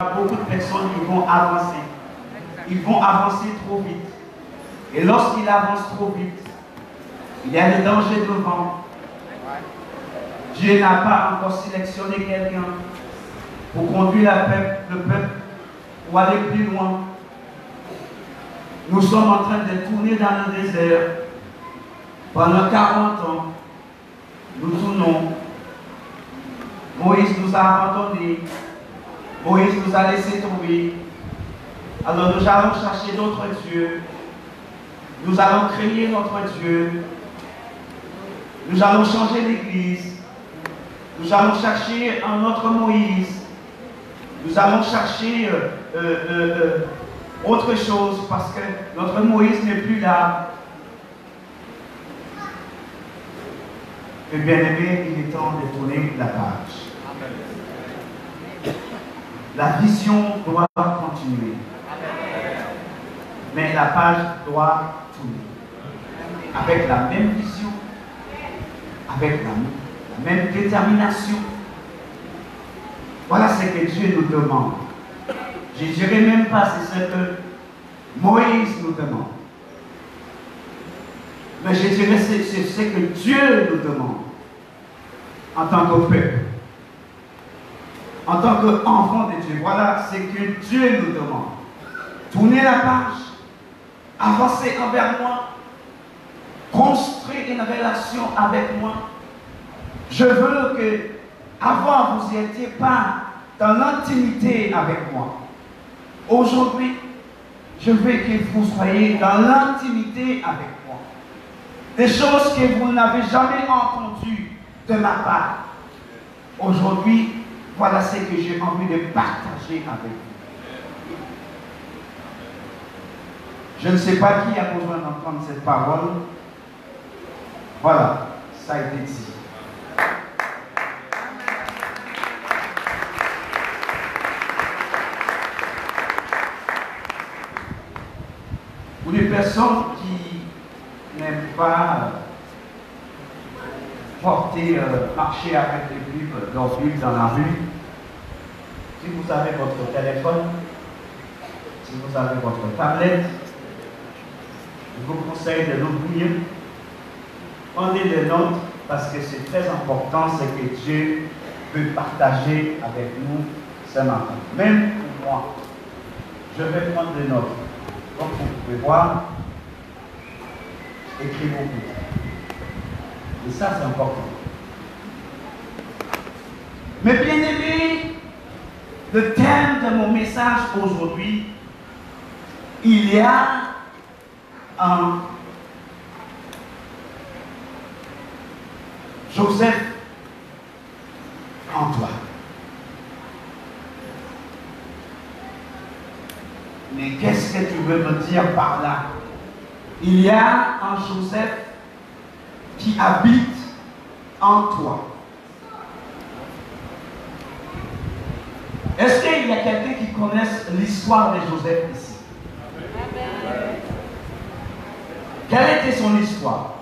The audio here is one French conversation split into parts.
Beaucoup de personnes qui vont avancer. Ils vont avancer trop vite. Et lorsqu'ils avancent trop vite, il y a le danger devant. Dieu n'a pas encore sélectionné quelqu'un pour conduire le peuple pour aller plus loin. Nous sommes en train de tourner dans le désert. Pendant 40 ans, nous tournons. Moïse nous a abandonnés. Moïse nous a laissé tomber. Alors nous allons chercher d'autres dieux. Nous allons créer notre Dieu. Nous allons changer l'Église. Nous allons chercher un autre Moïse. Nous allons chercher autre chose parce que notre Moïse n'est plus là. Et bien aimé, il est temps de tourner la page. La vision doit continuer. Mais la page doit tourner. Avec la même vision, avec la même détermination. Voilà ce que Dieu nous demande. Je ne dirais même pas c'est ce que Moïse nous demande. Mais je dirais c'est ce que Dieu nous demande en tant que peuple. En tant qu'enfant de Dieu, voilà ce que Dieu nous demande. Tournez la page, avancez envers moi, construire une relation avec moi. Je veux que, avant, vous n'étiez pas dans l'intimité avec moi. Aujourd'hui, je veux que vous soyez dans l'intimité avec moi. Des choses que vous n'avez jamais entendues de ma part. Aujourd'hui, voilà ce que j'ai envie de partager avec vous. Je ne sais pas qui a besoin d'entendre cette parole. Voilà, ça a été dit. Pour les personnes qui n'aiment pas marcher avec les Bibles dans la rue, si vous avez votre téléphone, si vous avez votre tablette, je vous conseille de l'ouvrir. Prenez des notes parce que c'est très important ce que Dieu veut partager avec nous ce matin. Même pour moi, je vais prendre des notes. Comme vous pouvez voir, écrivez beaucoup. Et ça, c'est important. Mais bien aimé, le thème de mon message aujourd'hui, il y a un Joseph en toi. Mais qu'est-ce que tu veux me dire par là? Il y a un Joseph qui habite en toi. Est-ce qu'il y a quelqu'un qui connaisse l'histoire de Joseph ici? Quelle était son histoire?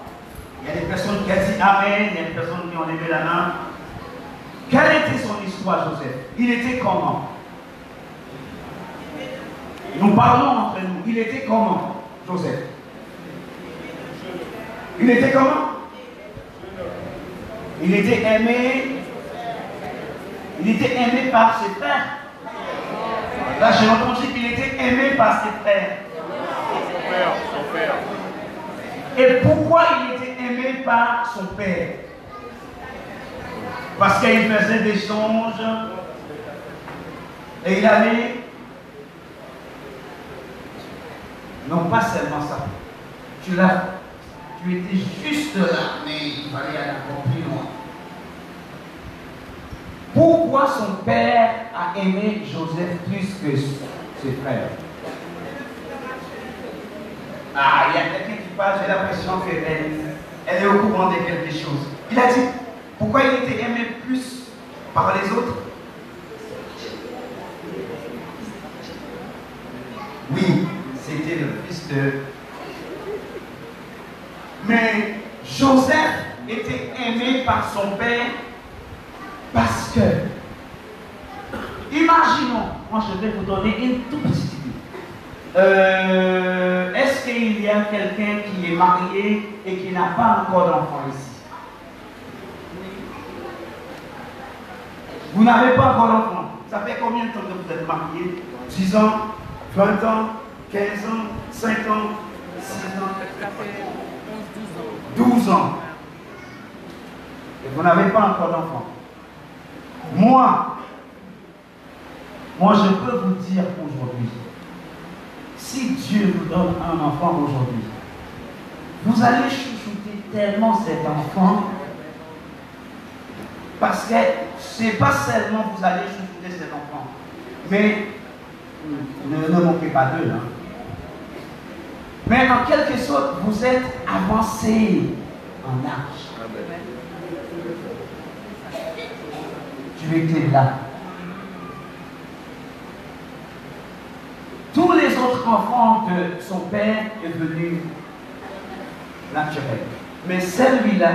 Il y a des personnes qui ont dit Amen, il y a des personnes qui ont levé la main. Quelle était son histoire, Joseph? Il était comment? Nous parlons entre nous. Il était comment, Joseph? Il était comment? Il était aimé. Il était aimé par ses frères. Là, j'ai entendu qu'il était aimé par ses frères. Son père. Et pourquoi il était aimé par son père? Parce qu'il faisait des songes. Et il allait. Non, pas seulement ça. Tu étais juste là, mais il fallait aller encore plus loin. Pourquoi son père a aimé Joseph plus que ses frères? Ah, il y a quelqu'un qui parle, j'ai l'impression qu'elle est au courant de quelque chose. Il a dit, pourquoi il était aimé plus par les autres? Oui, c'était le fils de... Mais Joseph était aimé par son père parce que, imaginons, moi je vais vous donner une toute petite idée. Est-ce qu'il y a quelqu'un qui est marié et qui n'a pas encore d'enfant ici? Vous n'avez pas encore d'enfant. Ça fait combien de temps que vous êtes marié? 10 ans, 20 ans, 15 ans, 5 ans, 6 ans? Ça fait 11, 12 ans. 12 ans. Et vous n'avez pas encore d'enfant. Moi, je peux vous dire aujourd'hui, si Dieu vous donne un enfant aujourd'hui, vous allez chouchouter tellement cet enfant, parce que ce n'est pas seulement vous allez chouchouter cet enfant, mais ne manquez pas d'eux. Hein. Mais en quelque sorte, vous êtes avancé en âge. Tu étais là. Tous les autres enfants de son père est venu naturel. Mais celui-là,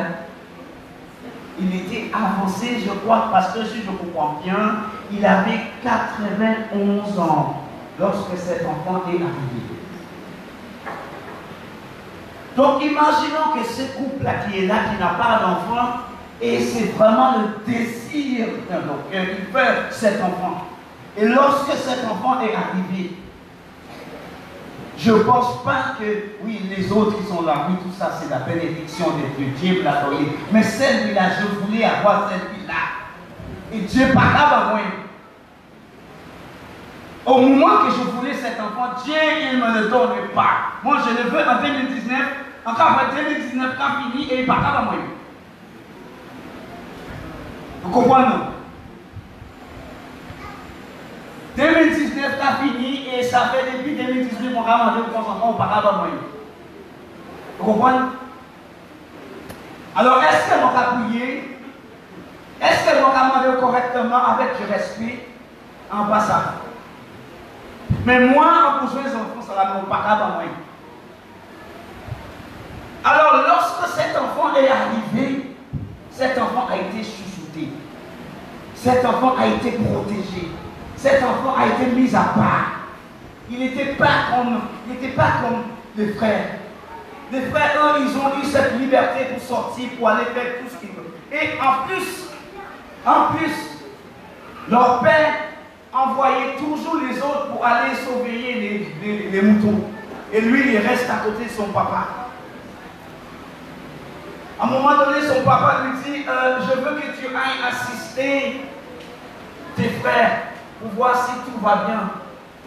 il était avancé, je crois, parce que si je comprends bien, il avait 91 ans lorsque cet enfant est arrivé. Donc imaginons que ce couple-là qui est là, qui n'a pas d'enfant, et c'est vraiment le désir d'un cœur, il veut cet enfant. Et lorsque cet enfant est arrivé, je ne pense pas que, oui, les autres qui sont là, oui, tout ça, c'est la bénédiction de Dieu, Dieu me l'a donné. Mais celui-là, je voulais avoir celui-là. Et Dieu pas à moi. Au moment que je voulais cet enfant, Dieu, il ne me le donne pas. Moi, je le veux en 2019, encore en 2019, quand fini, et il pas à moi. Vous comprenez? 2019 a fini et ça fait depuis 2018 mon gars m'a dit qu'on s'en au parabole moyen. Vous comprenez? Alors est-ce que mon gars prié? Est-ce que mon gars m'a dit correctement avec du respect en passant? Mais moi, en besoin des enfants, ça va me parabole moyen. Alors lorsque cet enfant est arrivé, cet enfant a été chouchouté. Cet enfant a été protégé. Cet enfant a été mis à part. Il n'était pas comme les frères. Les frères, eux, ils ont eu cette liberté pour sortir, pour aller faire tout ce qu'ils veulent. Et en plus, leur père envoyait toujours les autres pour aller sauver les moutons. Et lui, il reste à côté de son papa. À un moment donné, son papa lui dit, je veux que tu ailles assister tes frères pour voir si tout va bien.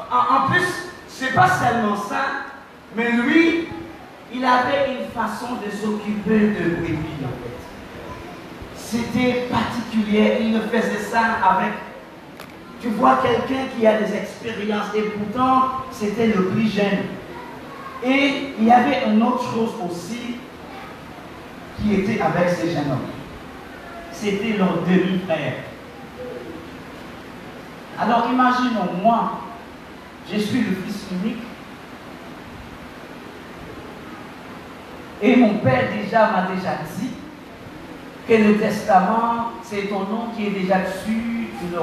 En plus, ce n'est pas seulement ça, mais lui, il avait une façon de s'occuper de brebis en fait. C'était particulier, il ne faisait ça avec, tu vois, quelqu'un qui a des expériences et pourtant c'était le plus jeune. Et il y avait une autre chose aussi qui était avec ces jeunes hommes. C'était leur demi-frère. Alors imaginons, moi, je suis le fils unique. Et mon père m'a déjà dit que le testament, c'est ton nom qui est déjà dessus, tu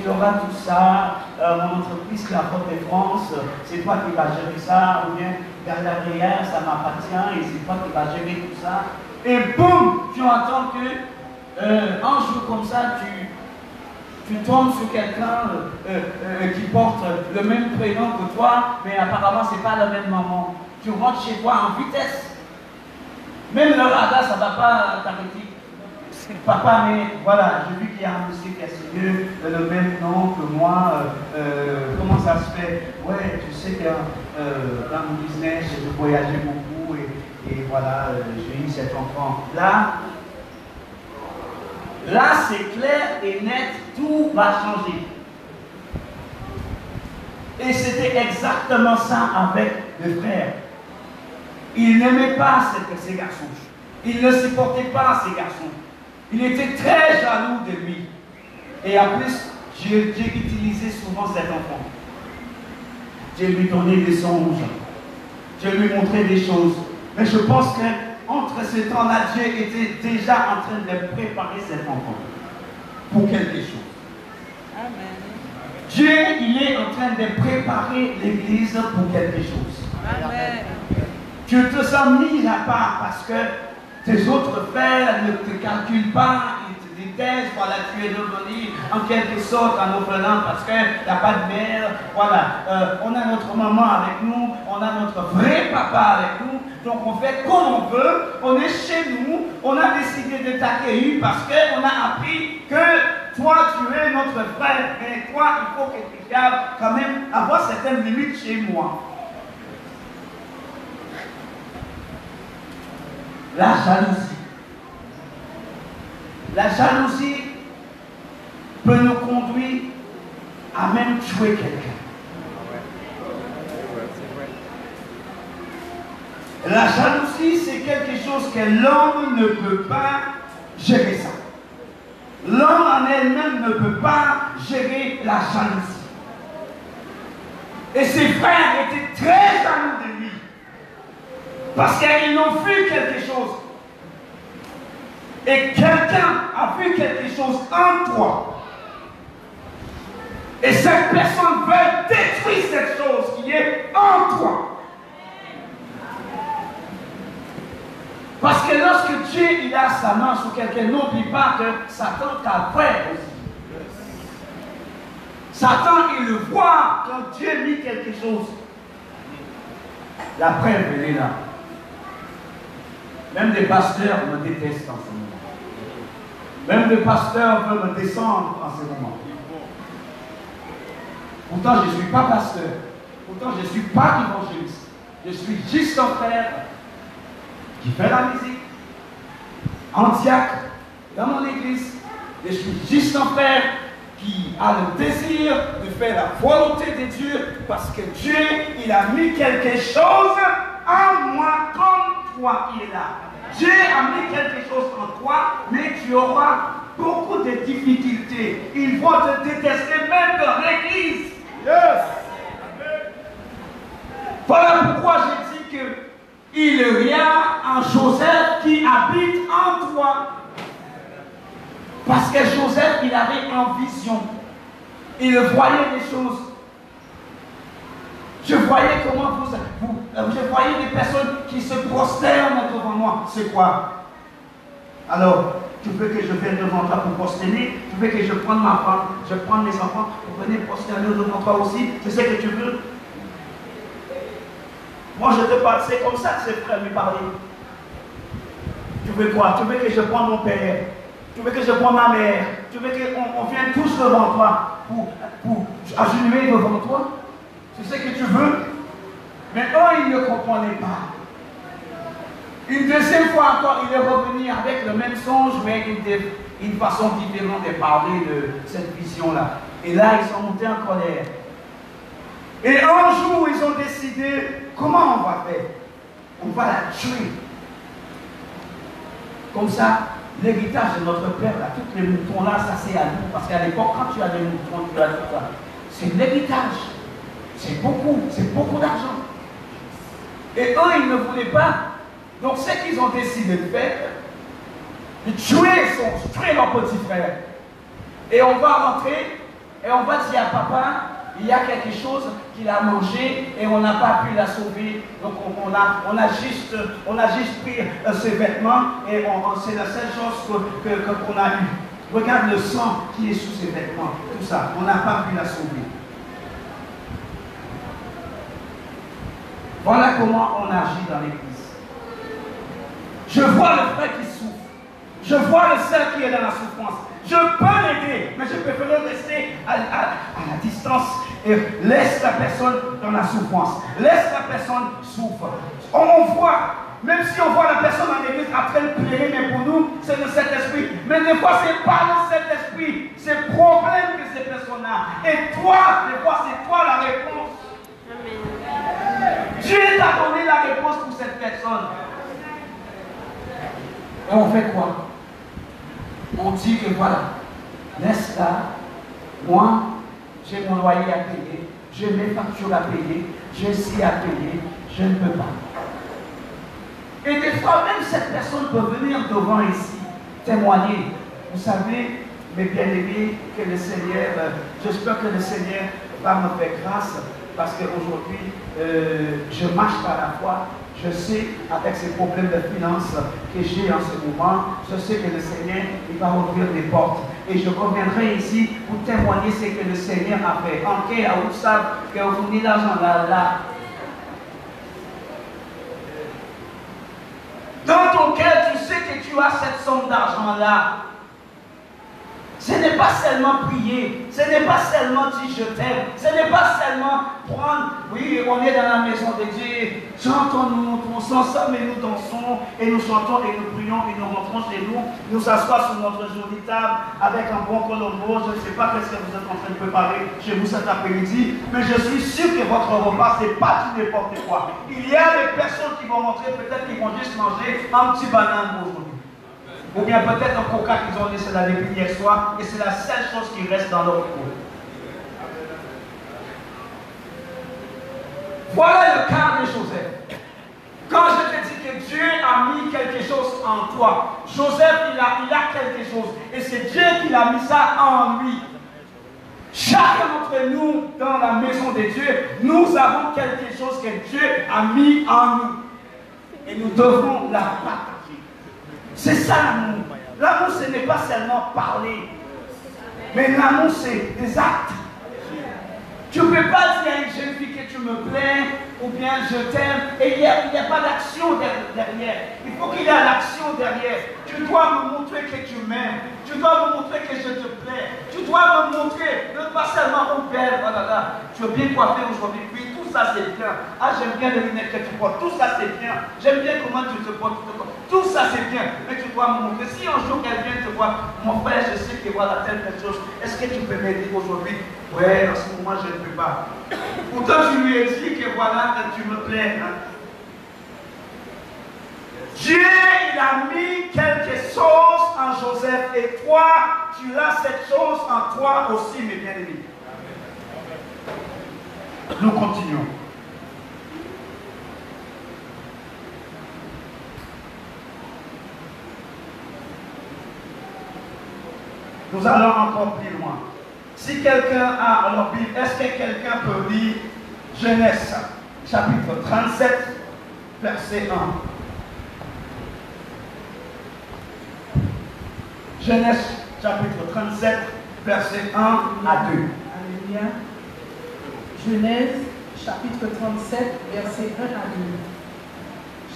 auras tout ça, mon entreprise qui apporte de France, c'est toi qui vas gérer ça, ou bien Galeria, ça m'appartient, et c'est toi qui vas gérer tout ça. Et boum, tu entends que un jour comme ça, tu tombes sur quelqu'un qui porte le même prénom que toi, mais apparemment ce n'est pas la même maman. Tu rentres chez toi en vitesse. Même le radar, ça ne va pas t'arrêter. Papa, mais voilà, j'ai vu qu'il y a un monsieur qui a signé le même nom que moi. Comment ça se fait? Ouais, tu sais que dans mon business, je voyageais beaucoup et voilà, j'ai eu cet enfant. Là, c'est clair et net, tout va changer. Et c'était exactement ça avec le frère. Il n'aimait pas ces garçons. Il ne supportait pas ces garçons. Il était très jaloux de lui. Et en plus, Dieu utilisait souvent cet enfant. Dieu lui donnait des songes. Dieu lui montrait des choses. Mais je pense qu'entre ce temps-là, Dieu était déjà en train de préparer cet enfant pour quelque chose. Amen. Dieu, il est en train de préparer l'Église pour quelque chose. Amen. Tu te sens mis à part parce que tes autres frères ne te calculent pas, ils te détestent, voilà, tu es devenu en quelque sorte un orphelin parce qu'il n'y a pas de mère, voilà, on a notre maman avec nous, on a notre vrai papa avec nous, donc on fait comme on veut, on est chez nous, on a décidé de t'accueillir parce qu'on a appris que toi tu es notre frère, mais toi il faut que tu gardes quand même avoir certaines limites chez moi. La jalousie. La jalousie peut nous conduire à même tuer quelqu'un. La jalousie, c'est quelque chose que l'homme ne peut pas gérer ça. L'homme en elle-même ne peut pas gérer la jalousie. Et ses frères étaient très jaloux de lui. Parce qu'ils ont vu quelque chose. Et quelqu'un a vu quelque chose en toi. Et cette personne veut détruire cette chose qui est en toi. Parce que lorsque Dieu il a sa main sur quelqu'un, n'oublie pas que Satan t'a frère aussi. Satan, il le voit quand Dieu dit quelque chose. La preuve, elle est là. Même des pasteurs me détestent en ce moment. Même des pasteurs veulent me descendre en ce moment. Pourtant, je ne suis pas pasteur. Pourtant, je ne suis pas évangéliste. Je suis juste un frère qui fait la musique, en diacre, dans mon église. Je suis juste un frère qui a le désir de faire la volonté de Dieu parce que Dieu, il a mis quelque chose en moi comme toi, il est là. Dieu a mis quelque chose en toi, mais tu auras beaucoup de difficultés. Ils vont te détester même dans l'église. Yes. Voilà pourquoi je dis que il y a un Joseph qui habite en toi. Parce que Joseph, il avait une vision. Il voyait des choses. Je voyais comment je voyais des personnes qui se prosternent devant moi. C'est quoi? Alors, tu veux que je vienne devant toi pour prosterner? Tu veux que je prenne ma femme, je prends mes enfants pour venir prosterner devant toi aussi? C'est ce que tu veux? Moi, je te parle, c'est comme ça que ces frères me parlaient. Tu veux quoi? Tu veux que je prenne mon père? Tu veux que je prenne ma mère? Tu veux qu'on vienne tous devant toi pour agenouiller devant toi? C'est ce que tu veux? Mais eux, ils ne comprenaient pas. Une deuxième fois encore, il est revenu avec le même songe, mais une façon différente de parler de cette vision-là. Et là, ils sont montés en colère. Et un jour, ils ont décidé, comment on va faire? On va la tuer. Comme ça, l'héritage de notre père, là, tous les moutons là, ça c'est à nous. Parce qu'à l'époque, quand tu as des moutons, tu as tout ça. C'est l'héritage. C'est beaucoup d'argent. Et eux, ils ne voulaient pas. Donc, ce qu'ils ont décidé de faire, de tuer leur petit frère. Et on va rentrer, et on va dire à papa, il y a quelque chose qu'il a mangé, et on n'a pas pu la sauver. Donc, on a juste pris ses vêtements, et c'est la seule chose qu'on a eue. Regarde le sang qui est sous ses vêtements, tout ça. On n'a pas pu la sauver. Voilà comment on agit dans l'église. Je vois le frère qui souffre. Je vois le sœur qui est dans la souffrance. Je peux l'aider, mais je préfère rester à la distance et laisse la personne dans la souffrance. Laisse la personne souffre. On voit, même si on voit la personne dans l'église en train de pleurer, mais pour nous, c'est le Saint-Esprit. Mais des fois, ce n'est pas le Saint-Esprit. C'est le problème que ces personnes-là. Et toi, des fois, c'est toi la réponse. Dieu t'a donné la réponse pour cette personne. Et on fait quoi? On dit que voilà, laisse-la, moi, j'ai mon loyer à payer, j'ai mes factures à payer, j'ai ci à payer, je ne peux pas. Et des fois, même cette personne peut venir devant ici, témoigner. Vous savez, Mes bien-aimés, que le Seigneur, j'espère que le Seigneur va me faire grâce parce qu'aujourd'hui, je marche par la foi. Je sais, avec ces problèmes de finances que j'ai en ce moment, je sais que le Seigneur, il va ouvrir des portes. Et je reviendrai ici pour témoigner ce que le Seigneur a fait. En cas où ça, que vous venez l'argent là. Dans ton cœur, tu sais que tu as cette somme d'argent-là. Ce n'est pas seulement prier, ce n'est pas seulement dire je t'aime, ce n'est pas seulement prendre, oui, on est dans la maison de Dieu, chantons-nous, on s'ensemble et nous dansons, et nous chantons et nous prions, et nous rentrons chez nous, nous s'assoient sur notre jolie table avec un bon colombo. Je ne sais pas ce que vous êtes en train de préparer chez vous cet après-midi, mais je suis sûr que votre repas, ce n'est pas tout n'importe quoi. Il y a des personnes qui vont rentrer, peut-être qu'ils vont juste manger un petit banane aujourd'hui. Ou bien peut-être un coca qu'ils ont laissé dans les billes hier soir, et c'est la seule chose qui reste dans leur peau. Voilà le cas de Joseph. Quand je te dis que Dieu a mis quelque chose en toi, Joseph, il a quelque chose, et c'est Dieu qui a mis ça en lui. Chacun d'entre nous, dans la maison de Dieu, nous avons quelque chose que Dieu a mis en nous. Et nous devons la partager. C'est ça l'amour. L'amour, ce n'est pas seulement parler. Mais l'amour, c'est des actes. Tu ne peux pas dire à une jeune fille que tu me plais ou bien je t'aime et il n'y a pas d'action derrière. Il faut qu'il y ait l'action derrière. Tu dois me montrer que tu m'aimes. Tu dois me montrer que je te plais. Tu dois me montrer, ne pas seulement au père, oh là là, tu es bien coiffé aujourd'hui. Oui, tout ça c'est bien. Ah, j'aime bien les lunettes que tu portes. Tout ça c'est bien. J'aime bien comment tu te portes. Tout ça c'est bien. Mais tu dois me montrer. Si un jour elle vient te voir, mon frère, je sais que voilà telle chose. Est-ce que tu peux m'aider aujourd'hui? Ouais, en ce moment je ne peux pas. Pourtant tu lui ai dit que voilà, tu me plais. Hein? Dieu, il a mis quelque chose en Joseph et toi, tu as cette chose en toi aussi, mes bien-aimés. Nous continuons. Nous allons encore plus loin. Si quelqu'un a leur Bible, est-ce que quelqu'un peut lire Genèse, chapitre 37, verset 1. Genèse, chapitre 37, verset 1 à 2. Alléluia. Genèse, chapitre 37, verset 1 à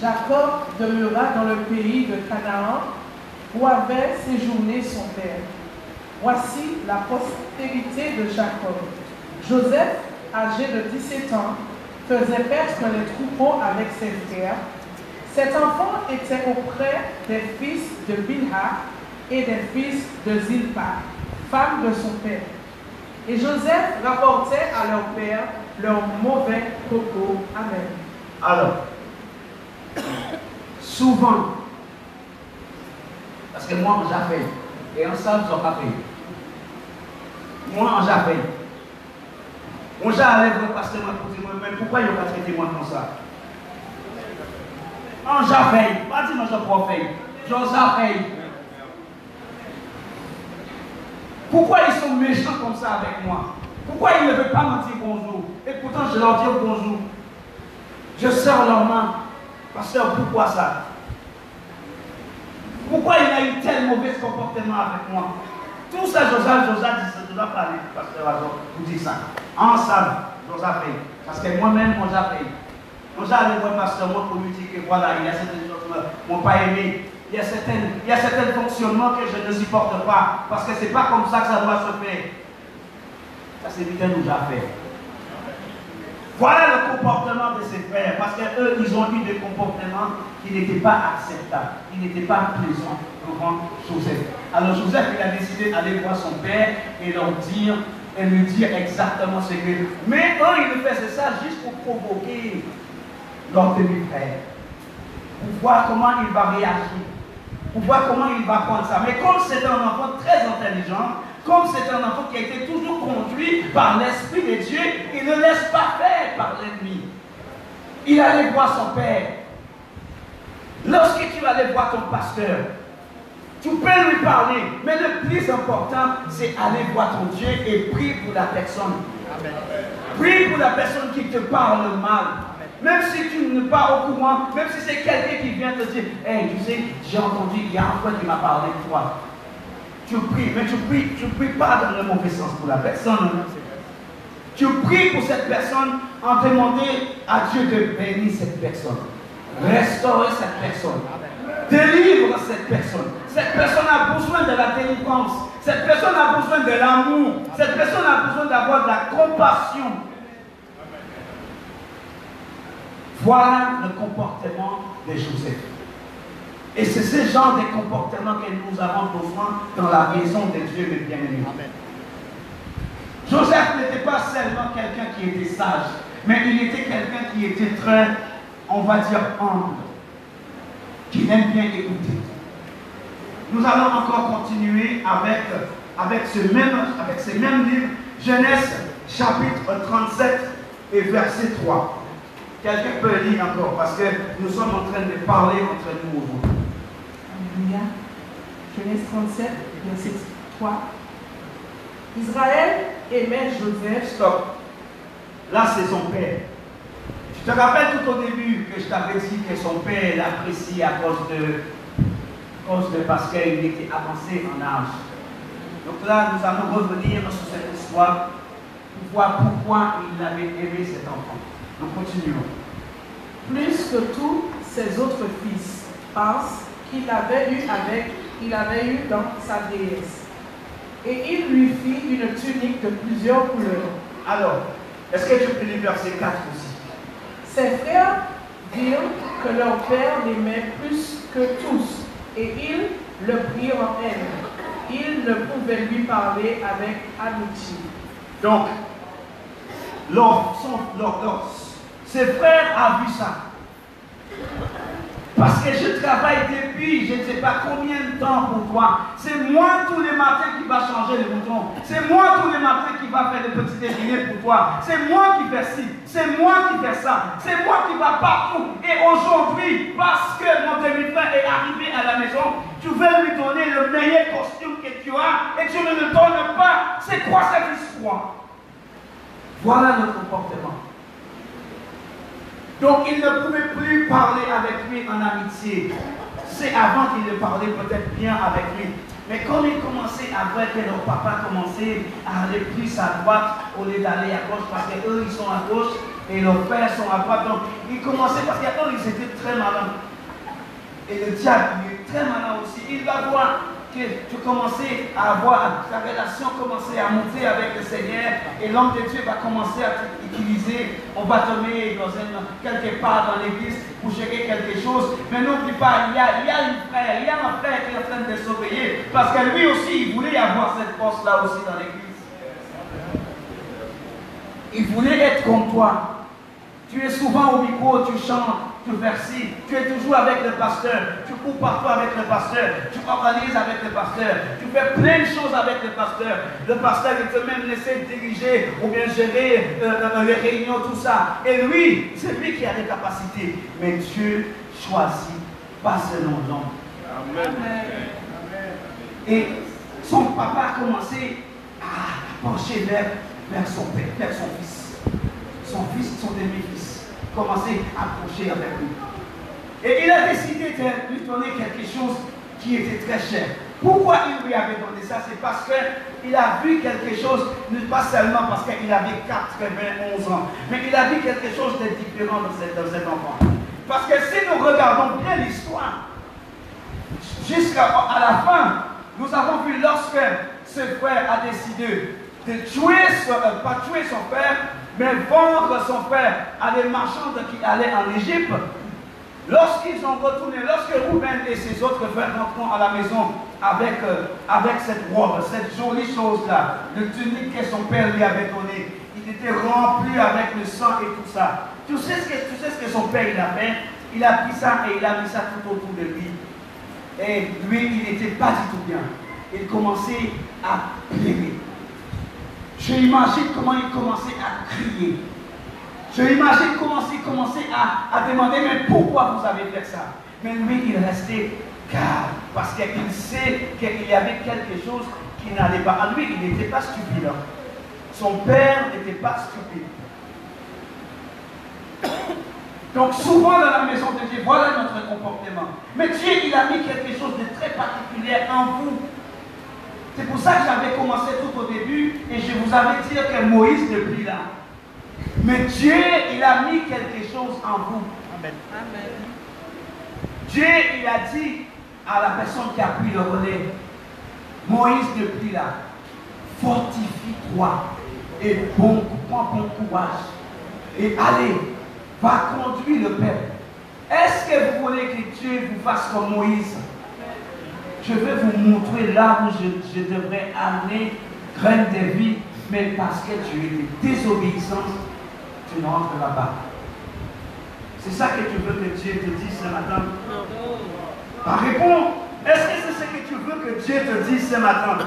2. Jacob demeura dans le pays de Canaan où avait séjourné son père. Voici la postérité de Jacob. Joseph, âgé de 17 ans, faisait paître les troupeaux avec ses frères. Cet enfant était auprès des fils de Bilha et des fils de Zilpa, femme de son père. Et Joseph rapportait à leur père leur mauvais propos. Amen. Alors, souvent, parce que moi, j'appelle, et ensemble, j'en appelle. Moi, j'appelle. On j'allais voir pasteur pour dire, mais pourquoi il a traité moi comme ça? En j'appelle, pas dire moi je prophète, j'en appelle. Pourquoi ils sont méchants comme ça avec moi? Pourquoi ils ne veulent pas me dire bonjour? Et pourtant je leur dis bonjour. Je serre leurs mains. Pasteur, pourquoi ça? Pourquoi il a eu tel mauvais comportement avec moi? Tout ça, Joseph dit, ça doit parler, pasteur Azor, vous dites ça. Ensemble, Joseph fait. Parce que moi-même, on a fait. On a allé voir pasteur moi pour lui dire que voilà, il y a certaines choses que mon pas aimé. Il y a certains fonctionnements que je ne supporte pas. Parce que ce n'est pas comme ça que ça doit se faire. Ça, c'est bien nous a fait. Voilà le comportement de ses frères. Parce qu'eux, ils ont eu des comportements qui n'étaient pas acceptables. Qui n'étaient pas plaisants devant Joseph. Alors Joseph, il a décidé d'aller voir son père et leur dire, et lui dire exactement ce que... Mais eux, ils faisaient ça juste pour provoquer leur demi-frère. Pour voir comment il va réagir. Pour voir comment il va prendre ça. Mais comme c'est un enfant très intelligent, comme c'est un enfant qui a été toujours conduit par l'Esprit de Dieu, il ne laisse pas faire par l'ennemi. Il allait voir son père. Lorsque tu allais voir ton pasteur, Tu peux lui parler, mais le plus important, c'est aller voir ton Dieu et prier pour la personne. Amen. Prie pour la personne qui te parle mal. Même si tu n'es pas au courant, même si c'est quelqu'un qui vient te dire, hey, tu sais, j'ai entendu, il y a un frère qui m'a parlé de toi. Tu pries, mais tu pries pas dans le mauvais sens pour la personne. Tu pries pour cette personne en demandant à Dieu de bénir cette personne. Restaurer cette personne. Délivre cette personne. Cette personne a besoin de la délivrance. Cette personne a besoin de l'amour. Cette personne a besoin d'avoir de la compassion. Voilà le comportement de Joseph. Et c'est ce genre de comportement que nous avons besoin dans la maison de Dieu, mes bien-aimés. Joseph n'était pas seulement quelqu'un qui était sage, mais il était quelqu'un qui était très, on va dire, humble, qui aime bien écouter. Nous allons encore continuer avec ce même livre, Genèse chapitre 37 et verset 3. Quelqu'un peut lire encore parce que nous sommes en train de parler entre nous aujourd'hui. Alléluia. Genèse 37, verset 3. Israël aimait Joseph. Stop. Là, c'est son père. Tu te rappelles tout au début que je t'avais dit que son père l'apprécie à cause de parce qu'il était avancé en âge. Donc là, nous allons revenir sur cette histoire pour voir pourquoi il avait aimé cet enfant. Nous continuons. Plus que tous ses autres fils, parce qu'il avait eu dans sa déesse. Et il lui fit une tunique de plusieurs couleurs. Alors, est-ce que tu peux lire verset 4 aussi? Ses frères virent que leur père l'aimait plus que tous, et ils le prirent en haine. Ils ne pouvaient lui parler avec amitié. Donc, ses frères ont vu ça. Parce que je travaille depuis je ne sais pas combien de temps pour toi. C'est moi tous les matins qui va changer le bouton. C'est moi tous les matins qui va faire le petit déjeuner pour toi. C'est moi qui fais ci. C'est moi qui fais ça. C'est moi qui va partout. Et aujourd'hui, parce que mon demi-frère est arrivé à la maison, tu veux lui donner le meilleur costume que tu as et tu ne le donnes pas. C'est quoi cette histoire? Voilà le comportement. Donc il ne pouvait plus parler avec lui en amitié. C'est avant qu'il ne parlait peut-être bien avec lui. Mais comme il commençait à voir que leur papa commençait à aller plus à droite au lieu d'aller à gauche, parce qu'eux ils sont à gauche et leurs pères sont à droite. Donc il commençait parce qu'eux ils étaient très malins. Et le diable il est très malin aussi. Il va voir que tu commençais à avoir, ta relation commençait à monter avec le Seigneur et l'homme de Dieu va commencer à t'utiliser. On va te mettre quelque part dans l'église pour gérer quelque chose. Mais n'oublie pas, il y a un frère qui est en train de surveiller parce que lui aussi, il voulait avoir cette force-là aussi dans l'église. Il voulait être comme toi. Tu es souvent au micro, tu chantes. Tu versis, tu es toujours avec le pasteur, tu cours partout avec le pasteur, tu organises avec le pasteur, tu fais plein de choses avec le pasteur. Le pasteur, il te même laisser diriger ou bien gérer les réunions, tout ça. Et lui, c'est lui qui a les capacités. Mais Dieu choisit pas selon l'homme. Amen. Et son papa a commencé à pencher vers son père, vers son fils. Son fils, son demi-fils. Commencer à approcher avec lui. Et il a décidé de lui donner quelque chose qui était très cher. Pourquoi il lui avait donné ça? C'est parce qu'il a vu quelque chose, pas seulement parce qu'il avait 91 ans, mais il a vu quelque chose de différent dans cet enfant. Parce que si nous regardons bien l'histoire, jusqu'à la fin, nous avons vu lorsque ce frère a décidé de tuer, pas tuer son père, mais vendre son frère à des marchands qui allaient en Égypte. Lorsqu'ils ont retourné, lorsque Rouben et ses autres frères rentrent à la maison avec cette robe, cette jolie chose-là, le tunique que son père lui avait donné, il était rempli avec le sang et tout ça. Tu sais ce que son père il a fait? Il a pris ça et il a mis ça tout autour de lui. Et lui, il n'était pas du tout bien. Il commençait à pleurer. Je imagine comment il commençait à crier. Je imagine comment il commençait à demander, mais pourquoi vous avez fait ça? Mais lui, il restait Parce qu'il sait qu'il y avait quelque chose qui n'allait pas. En lui, il n'était pas stupide. Son père n'était pas stupide. Donc souvent dans la maison de Dieu, voilà notre comportement. Mais Dieu, il a mis quelque chose de très particulier en vous. C'est pour ça que j'avais commencé tout au début et je vous avais dit que Moïse n'est plus là. Mais Dieu, il a mis quelque chose en vous. Amen. Amen. Dieu, il a dit à la personne qui a pris le relais, Moïse n'est plus là. Fortifie-toi et prends bon courage. Et allez, va conduire le peuple. Est-ce que vous voulez que Dieu vous fasse comme Moïse? Je vais vous montrer là où je devrais amener graine de vie, mais parce que tu es de désobéissance, tu ne rentreras pas. C'est ça que tu veux que Dieu te dise ce matin? Réponds, est-ce que c'est ce que tu veux que Dieu te dise ce matin?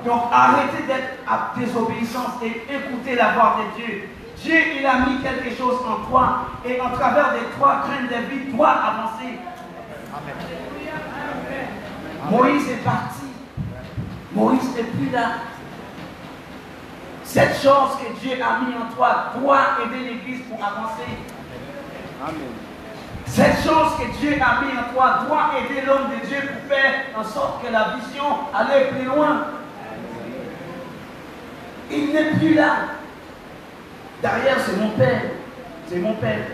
Donc arrêtez d'être à désobéissance et écoutez la voix de Dieu. Dieu, il a mis quelque chose en toi et en travers de toi, graine de vie doit avancer. Amen. Moïse est parti. Moïse n'est plus là. Cette chose que Dieu a mis en toi doit aider l'Église pour avancer. Amen. Cette chose que Dieu a mis en toi doit aider l'homme de Dieu pour faire en sorte que la vision aille plus loin. Il n'est plus là. Derrière, c'est mon père. C'est mon père.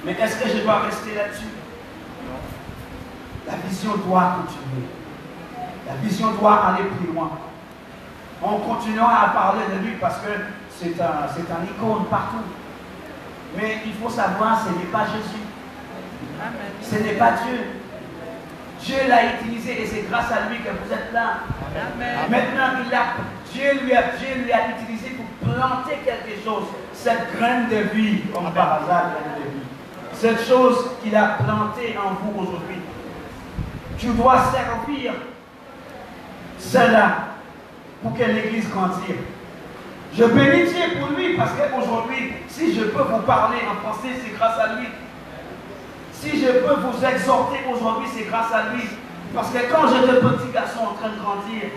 Mais est-ce que je dois rester là-dessus? La vision doit continuer. La vision doit aller plus loin. On continuera à parler de lui parce que c'est un icône partout. Mais il faut savoir, ce n'est pas Jésus. Amen. Ce n'est pas Dieu. Dieu l'a utilisé et c'est grâce à lui que vous êtes là. Amen. Maintenant, Dieu lui a utilisé pour planter quelque chose. Cette graine de vie, comme par hasard, graine de vie. Cette chose qu'il a plantée en vous aujourd'hui. Tu dois servir cela pour que l'Église grandisse. Je bénis Dieu pour lui parce qu'aujourd'hui, si je peux vous parler en français, c'est grâce à lui. Si je peux vous exhorter aujourd'hui, c'est grâce à lui. Parce que quand j'étais petit garçon en train de grandir,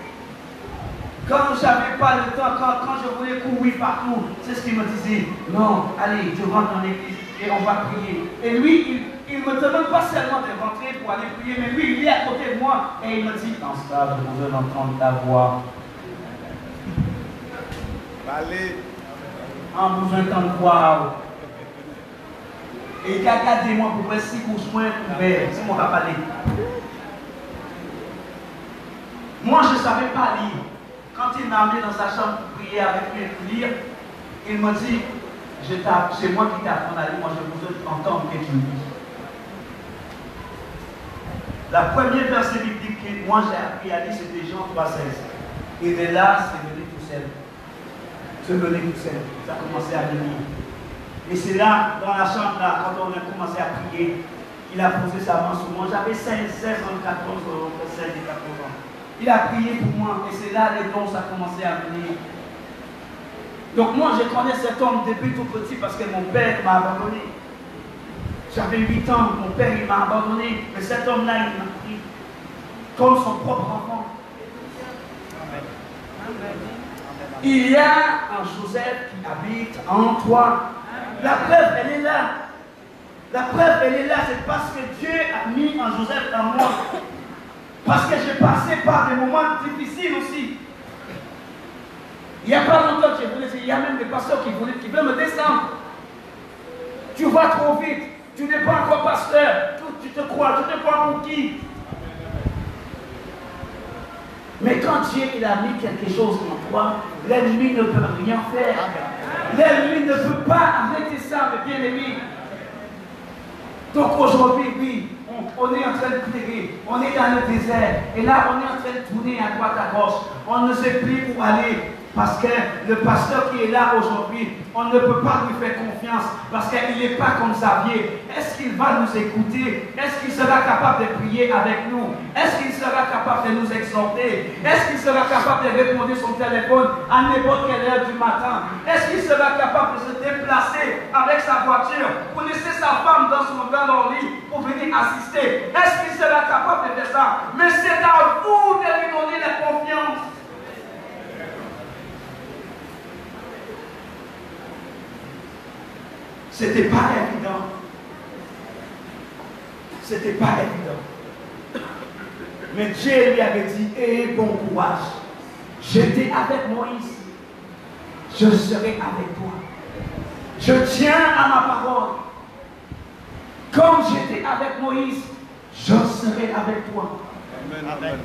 quand je n'avais pas le temps, quand je voulais courir partout, c'est ce qu'il me disait. Non, allez, tu rentres dans l'église et on va prier. Et lui, il ne me demande pas seulement de rentrer pour aller prier, mais lui, il est à côté de moi et il me dit, dans ce cas, je veux entendre ta voix. Allez. En besoin d'entendre quoi. Et il a gardé moi pour voir si vous soins ouverts, si mon papa parler. Moi, je ne savais pas lire. Quand il m'a amené dans sa chambre pour prier avec lui et pour lire, il m'a dit, c'est moi qui t'apprends à lire, moi je veux entendre que tu lis. La première verset biblique que moi j'ai appris à lire, c'était Jean 3,16. Et de là, c'est venu tout seul. C'est venu tout seul. Ça a commencé à venir. Et c'est là, dans la chambre, là, quand on a commencé à prier, il a posé sa main sur moi. J'avais 16 ans, 14 ans, 16 et 14 ans. Il a prié pour moi et c'est là les dons ça a commencé à venir. Donc moi je connais cet homme depuis tout petit parce que mon père m'a abandonné. J'avais 8 ans, mon père il m'a abandonné, mais cet homme-là il m'a pris comme son propre enfant. Il y a un Joseph qui habite en toi. La preuve elle est là. La preuve elle est là, c'est parce que Dieu a mis un Joseph en moi. Parce que j'ai passé par des moments difficiles aussi. Il n'y a pas longtemps que je voulais dire, il y a même des pasteurs qui veulent me descendre. Tu vas trop vite, tu n'es pas encore pasteur, tu te crois pour qui? Mais quand Dieu il a mis quelque chose en toi, l'ennemi ne peut rien faire. L'ennemi ne peut pas arrêter ça, mes bien-aimés. Donc aujourd'hui, oui, on est en train de prier, on est dans le désert, et là on est en train de tourner à droite à gauche, on ne sait plus où aller. Parce que le pasteur qui est là aujourd'hui, on ne peut pas lui faire confiance parce qu'il n'est pas comme Xavier. Est-ce qu'il va nous écouter? Est-ce qu'il sera capable de prier avec nous? Est-ce qu'il sera capable de nous exhorter? Est-ce qu'il sera capable de répondre son téléphone à n'importe quelle heure du matin? Est-ce qu'il sera capable de se déplacer avec sa voiture pour laisser sa femme dans leur lit pour venir assister? Est-ce qu'il sera capable de faire ça? Mais c'est à vous de lui donner la confiance. C'était pas évident. C'était pas évident. Mais Dieu lui avait dit, eh, bon courage. J'étais avec Moïse. Je serai avec toi. Je tiens à ma parole. Comme j'étais avec Moïse, je serai avec toi. Amen.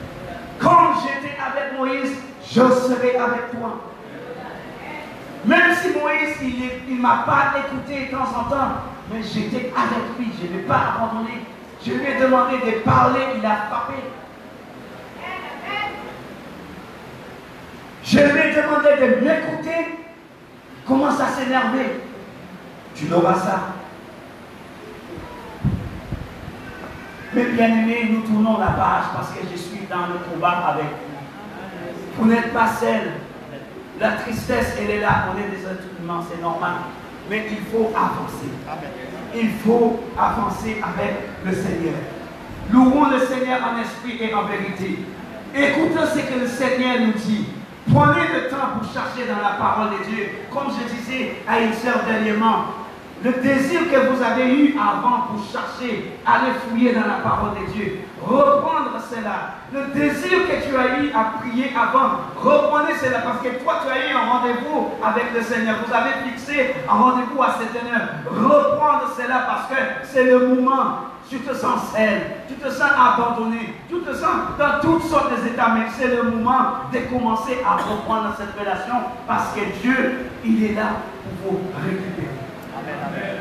Comme j'étais avec Moïse, je serai avec toi. Même si Moïse, il ne m'a pas écouté de temps en temps, mais j'étais avec lui, je ne l'ai pas abandonné. Je lui ai demandé de parler, il a frappé. Je lui ai demandé de m'écouter. Commence à s'énerver. Tu l'auras ça. Mais bien aimés, nous tournons la page parce que je suis dans le combat avec vous. Vous n'êtes pas seul. La tristesse, elle est là. On est des êtres humains, c'est normal. Mais il faut avancer. Il faut avancer avec le Seigneur. Louons le Seigneur en esprit et en vérité. Écoutez ce que le Seigneur nous dit. Prenez le temps pour chercher dans la parole de Dieu. Comme je disais à une sœur dernièrement, le désir que vous avez eu avant pour chercher, aller fouiller dans la parole de Dieu, reprendre cela. Le désir que tu as eu à prier avant, reprenez cela parce que toi tu as eu un rendez-vous avec le Seigneur. Vous avez fixé un rendez-vous à cette heure. Reprendre cela parce que c'est le moment. Tu te sens seul, tu te sens abandonné, tu te sens dans toutes sortes d'états, mais c'est le moment de commencer à reprendre cette relation parce que Dieu, il est là pour vous récupérer. Amen.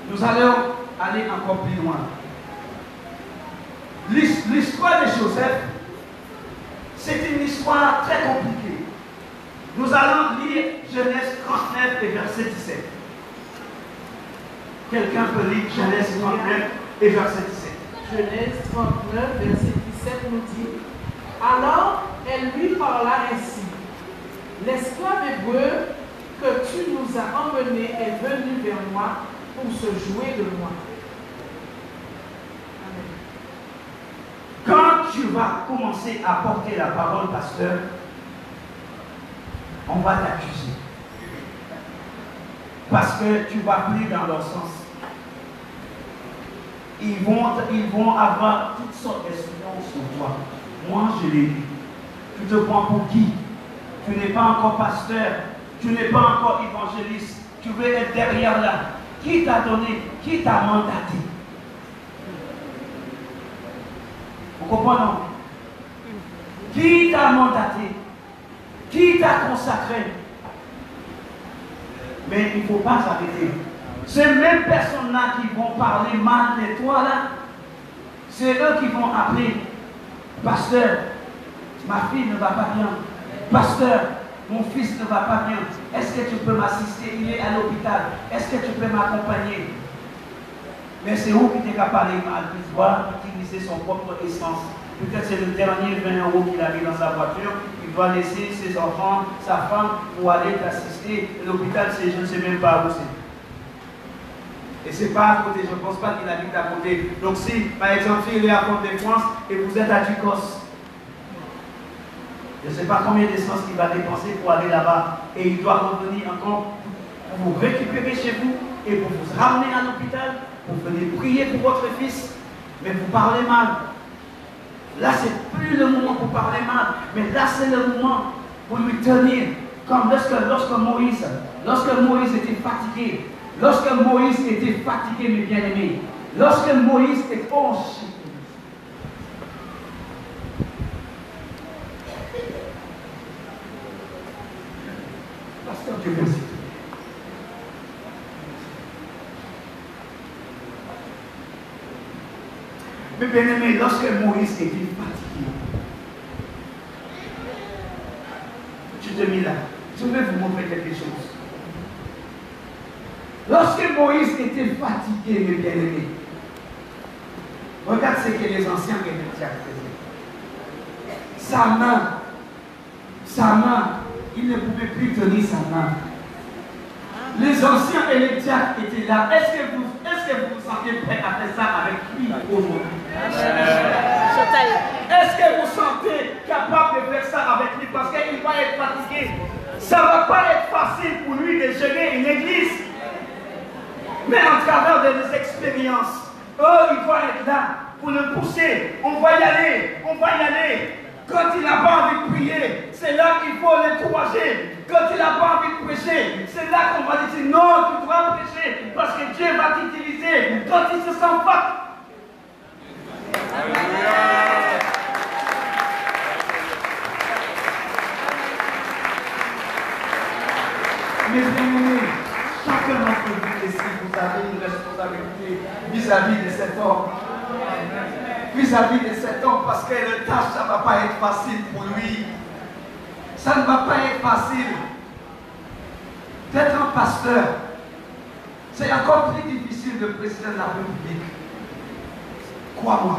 Nous allons aller encore plus loin. L'histoire de Joseph, c'est une histoire très compliquée. Nous allons lire Genèse 39 et verset 17. Quelqu'un peut lire Genèse 39 et verset 17. Genèse 39, verset 17 nous dit: Alors elle lui parla ainsi: L'esclave hébreu que tu nous as emmené est venu vers moi pour se jouer de moi. Amen. Quand tu vas commencer à porter la parole, pasteur, on va t'accuser. Parce que tu vas plus dans leur sens. Ils vont avoir toutes sortes d'influences sur toi. Moi, je l'ai dit. Tu te prends pour qui? Tu n'es pas encore pasteur. Tu n'es pas encore évangéliste. Tu veux être derrière là. Qui t'a donné? Qui t'a mandaté? Vous comprenez? Qui t'a mandaté? Qui t'a consacré? Mais il ne faut pas s'arrêter. Ces mêmes personnes-là qui vont parler mal de toi là, c'est eux qui vont appeler: Pasteur, ma fille ne va pas bien. Pasteur, mon fils ne va pas bien. Est-ce que tu peux m'assister? Il est à l'hôpital. Est-ce que tu peux m'accompagner? Mais c'est où qui t'es qu'à parler mal? Il doit utiliser son propre essence. Peut-être c'est le dernier 20 € qu'il a mis dans sa voiture. Il doit laisser ses enfants, sa femme pour aller t'assister. L'hôpital, c'est je ne sais même pas où c'est. Et c'est pas à côté. Je ne pense pas qu'il habite à côté. Donc si, par exemple, il est à Port-de-France et vous êtes à Ducos, je ne sais pas combien d'essence il va dépenser pour aller là-bas. Et il doit revenir encore pour vous récupérer chez vous et pour vous ramener à l'hôpital, pour venir prier pour votre fils. Mais vous parlez mal. Là, c'est plus le moment pour parler mal. Mais là, c'est le moment pour lui tenir. Comme lorsque Moïse était fatigué. Lorsque Moïse était fatigué, mes bien-aimés. Lorsque Moïse était penché. Pasteur, Dieu merci. Mais bien aimé, lorsque Moïse était fatigué, tu te mis là. Je vais vous montrer quelque chose. Lorsque Moïse était fatigué, mes bien-aimés, regarde ce que les anciens chrétiens faisaient. Sa main, il ne pouvait plus tenir sa main. Les anciens et les diacres étaient là. Est-ce que vous vous sentez prêt à faire ça avec lui aujourd'hui? Est-ce que vous sentez capable de faire ça avec lui? Parce qu'il va être fatigué. Ça ne va pas être facile pour lui de gérer une église. Mais en travers de nos expériences, il doit être là pour le pousser. On va y aller, on va y aller. Quand il n'a pas envie de prier, c'est là qu'il faut l'encourager. Quand il n'a pas envie de prêcher, c'est là qu'on va lui dire non, tu dois prêcher parce que Dieu va t'utiliser. Quand il se sent pas. Mes bien-aimés, chacun d'entre vous ici, vous avez une responsabilité vis-à-vis de cet homme. Vis-à-vis de cet homme, parce que le tâche, ça ne va pas être facile pour lui. Ça ne va pas être facile. D'être un pasteur, c'est encore plus difficile de président de la République. Crois-moi.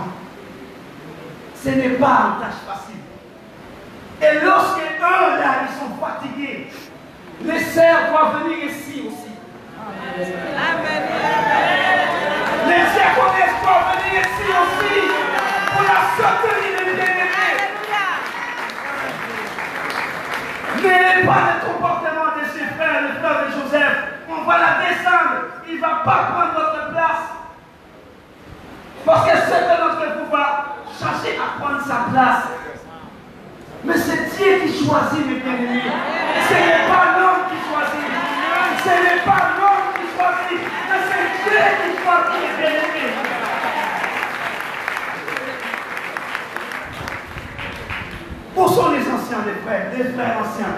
Ce n'est pas une tâche facile. Et lorsque eux, là, ils sont fatigués, les sœurs doivent venir ici aussi. Amen. Les diaconesses doivent venir ici aussi pour la soutenir des bien-aimés. N'ayez pas le comportement de ses frères, le frère de Joseph. On va la descendre. Il ne va pas prendre notre place. Parce que certains d'entre vous va chercher à prendre sa place. Mais c'est Dieu qui choisit, mes bien-aimés. Ce n'est pas l'homme qui choisit. Ce n'est pas l'homme qui choisit. Mais c'est Dieu qui choisit, mes bien-aimés. Où sont les anciens, les frères anciens?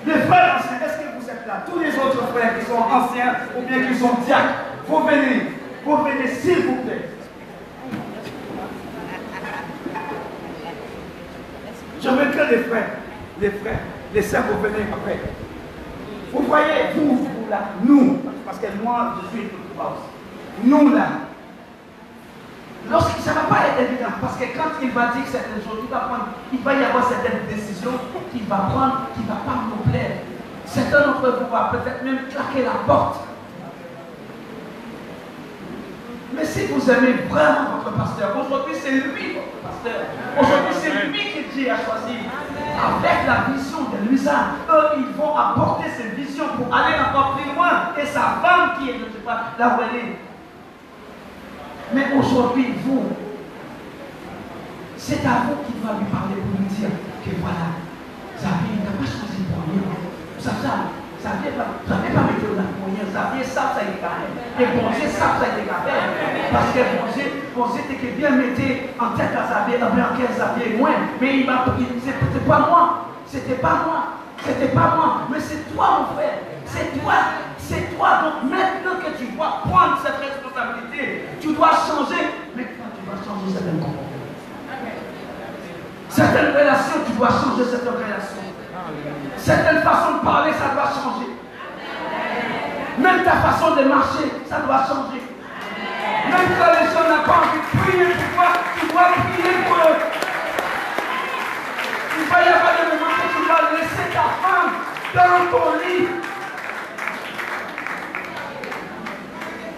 Les frères anciens, est-ce que vous êtes là? Tous les autres frères qui sont anciens ou bien qui sont diacres, vous venez s'il vous plaît. Je veux que les frères, les sœurs, vous venez après. Vous voyez, vous là, nous, parce que moi, je suis tout pauvre. Nous là, lorsque ça ne va pas être évident, parce que quand il va dire certaines choses, il va y avoir certaines décisions qu'il va prendre, qui ne va pas nous plaire. Certains d'entre vous vont peut-être même claquer la porte. Mais si vous aimez vraiment votre pasteur, aujourd'hui c'est lui votre pasteur. Aujourd'hui c'est lui que Dieu a choisi. Avec la vision de Luisa, eux ils vont apporter cette vision pour aller encore plus loin. Et sa femme qui est, je ne sais pas, là où elle est. Mais aujourd'hui, vous, c'est à vous qu'il va lui parler pour lui dire que voilà, Xavier n'a pas choisi pour rien. Xavier pas mis la moyen. Xavier, ça a été carré. Et bon Dieu, ça a été carré. Parce que bon Dieu, était bien metté en tête à Xavier, en quel Xavier loin. Mais c'était pas moi. C'était pas moi. C'était pas moi. Mais c'est toi, mon frère. C'est toi. C'est toi. Donc maintenant que tu dois prendre cette responsabilité, tu dois changer. Maintenant, tu dois changer certains comportements. Certaines relations, tu dois changer certaines relations. Certaines façons de parler, ça doit changer. Même ta façon de marcher, ça doit changer. Même quand les gens n'ont pas envie de prier pour toi, tu dois prier pour eux. Il va y avoir des moments que tu dois laisser ta femme dans ton lit.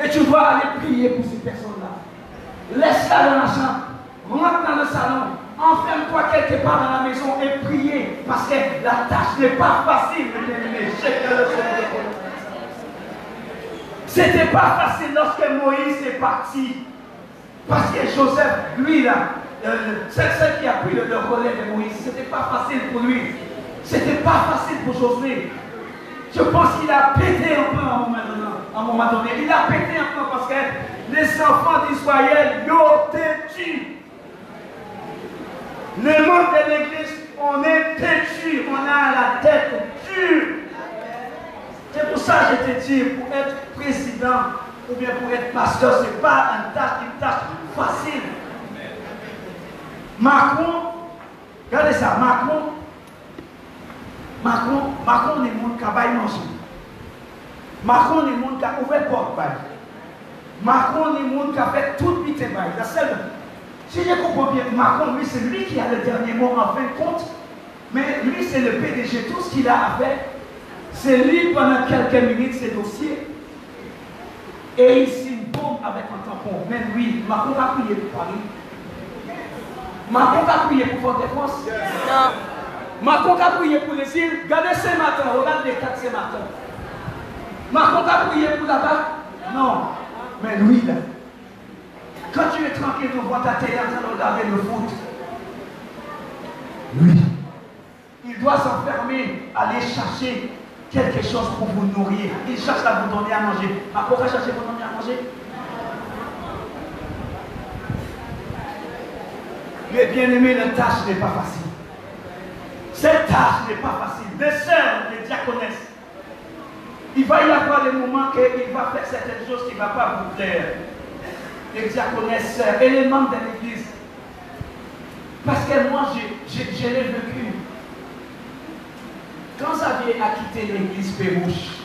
Et tu dois aller prier pour ces personnes-là. Laisse-la dans la chambre. Rentre dans le salon. Enferme-toi quelque part dans la maison et prier. Parce que la tâche n'est pas facile, mes bien-aimés. C'était pas facile lorsque Moïse est parti. Parce que Joseph, lui là, c'est celle qui a pris le relais de Moïse. C'était pas facile pour lui. C'était pas facile pour Josué. Je pense qu'il a pété un peu à un moment donné. Il a pété un peu parce que les enfants d'Israël, ils ont têtu. Le monde de l'église, on est têtu. On a la tête dure. C'est pour ça que je te dis, pour être président ou bien pour être pasteur, ce n'est pas une tâche facile. Macron, regardez ça, Macron, Macron est monde qui a manger. Macron est monde qui a ouvert porte. Macron est monde qui a fait tout vite. La seule. Si je comprends bien, Macron, lui, c'est lui qui a le dernier mot en fin de compte. Mais lui, c'est le PDG. Tout ce qu'il a à faire, c'est lui pendant quelques minutes ses dossiers. Et il signe bombe avec un tampon. Mais oui, Macron a prié pour Paris. Macron a prié pour Fort-de-France. Macron a prié pour les îles. Regardez ce matin, regarde les 4 ce matin. Macron a prié pour là-bas. Non. Mais lui, là, quand tu es tranquille devant ta télé en train de regarder le foot, lui, il doit s'enfermer, aller chercher quelque chose pour vous nourrir. Il cherche à vous donner à manger. Macron va chercher à vous donner à manger. Mais bien aimé, la tâche n'est pas facile. Cette tâche n'est pas facile. Les sœurs, les diaconesses, il va y avoir des moments qu'il va faire certaines choses qui ne vont pas vous plaire. Les diaconesses, sœurs, et les membres de l'église. Parce que moi, je l'ai vécu. Quand Xavier a quitté l'église Pérouche,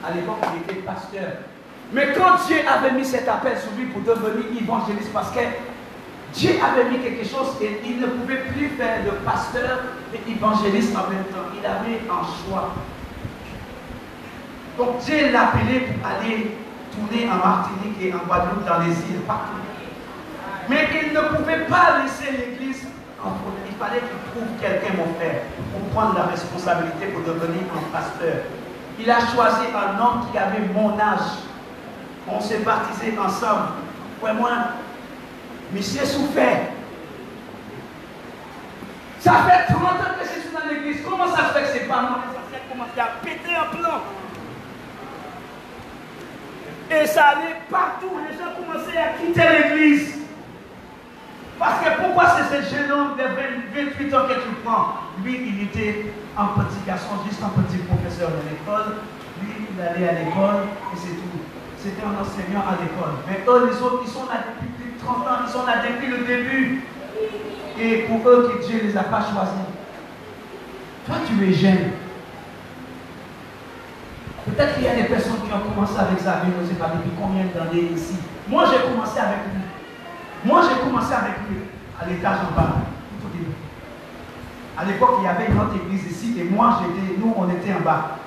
à l'époque, il était pasteur. Mais quand Dieu avait mis cet appel sur lui pour devenir évangéliste, parce que Dieu avait mis quelque chose et il ne pouvait plus faire le pasteur et évangéliste en même temps. Il avait un choix. Donc Dieu l'a appelé pour aller tourner en Martinique et en Guadeloupe, dans les îles, partout. Mais il ne pouvait pas laisser l'église en faute. Il fallait qu'il trouve quelqu'un, mon frère, pour prendre la responsabilité pour devenir un pasteur. Il a choisi un homme qui avait mon âge. On s'est baptisés ensemble. Pour moi, monsieur souffert. Ça fait 30 ans que je suis dans l'église. Comment ça se fait que c'est pas moi? Ça fait commencer à péter un plan. Et ça allait partout. Les gens commençaient à quitter l'église. Parce que pourquoi c'est ce jeune homme de 28 ans que tu prends? Lui, il était un petit garçon, juste un petit professeur de l'école. Lui, il allait à l'école et c'est tout. C'était un enseignant à l'école. Mais eux, les autres, ils sont là depuis plus de 30 ans, ils sont là depuis le début. Et pour eux, que Dieu ne les a pas choisis. Toi, tu es jeune. Peut-être qu'il y a des personnes qui ont commencé avec Xavier, je ne sais pas depuis combien d'années ici. Moi, j'ai commencé avec lui. Moi, j'ai commencé avec lui à l'étage en bas, tout au début. À l'époque, il y avait une autre église ici et moi, nous, on était en bas.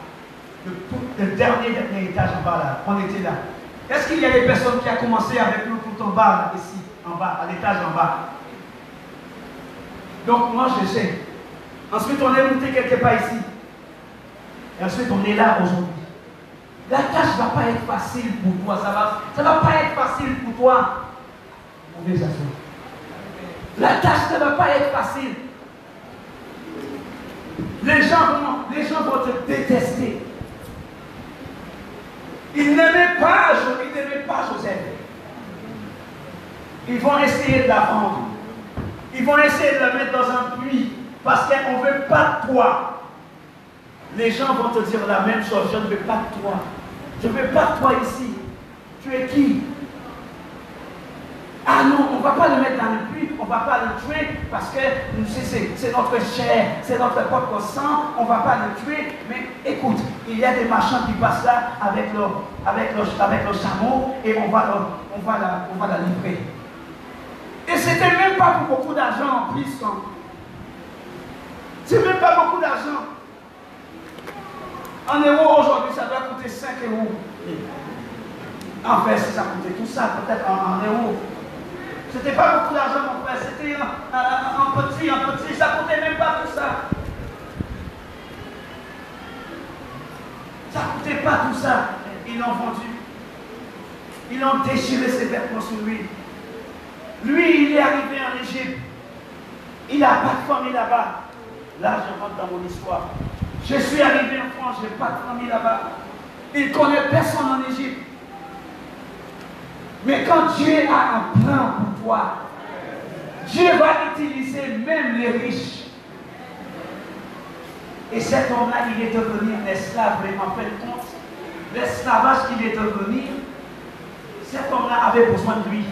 Le dernier étage en bas, là, on était là. Est-ce qu'il y a des personnes qui ont commencé avec nous tout en bas, là, ici, en bas, à l'étage en bas? Donc, moi, je sais. Ensuite, on est monté quelque part ici. Et ensuite, on est là aujourd'hui. La tâche ne va pas être facile pour toi. Ça va pas être facile pour toi. La tâche ne va pas être facile. Les gens vont te détester. Ils n'aimaient pas Joseph. Ils vont essayer de la vendre. Ils vont essayer de la mettre dans un puits parce qu'on ne veut pas de toi. Les gens vont te dire la même chose. Je ne veux pas de toi. Je ne veux pas de toi ici. Tu es qui? Ah non, on ne va pas le mettre dans le puits, on ne va pas le tuer parce que c'est notre chair, c'est notre propre sang, on ne va pas le tuer. Mais écoute, il y a des marchands qui passent là avec le chameau et on va la livrer. Et c'était même pas pour beaucoup d'argent en plus. C'est même pas beaucoup d'argent. En euros aujourd'hui, ça doit coûter 5 euros. En fait, si ça coûtait tout ça, peut-être en euros. C'était pas beaucoup d'argent, mon frère. C'était un petit. Ça coûtait même pas tout ça. Ça coûtait pas tout ça. Ils l'ont vendu. Ils ont déchiré ses vêtements sur lui. Lui, il est arrivé en Égypte. Il n'a pas de famille là-bas. Là, je rentre dans mon histoire. Je suis arrivé en France, je n'ai pas de famille là-bas. Il ne connaît personne en Égypte. Mais quand Dieu a un plan pour toi, Dieu va utiliser même les riches. Et cet homme-là, il est devenu un esclave. Mais en fin de compte, l'esclavage qu'il est devenu, cet homme-là avait besoin de lui.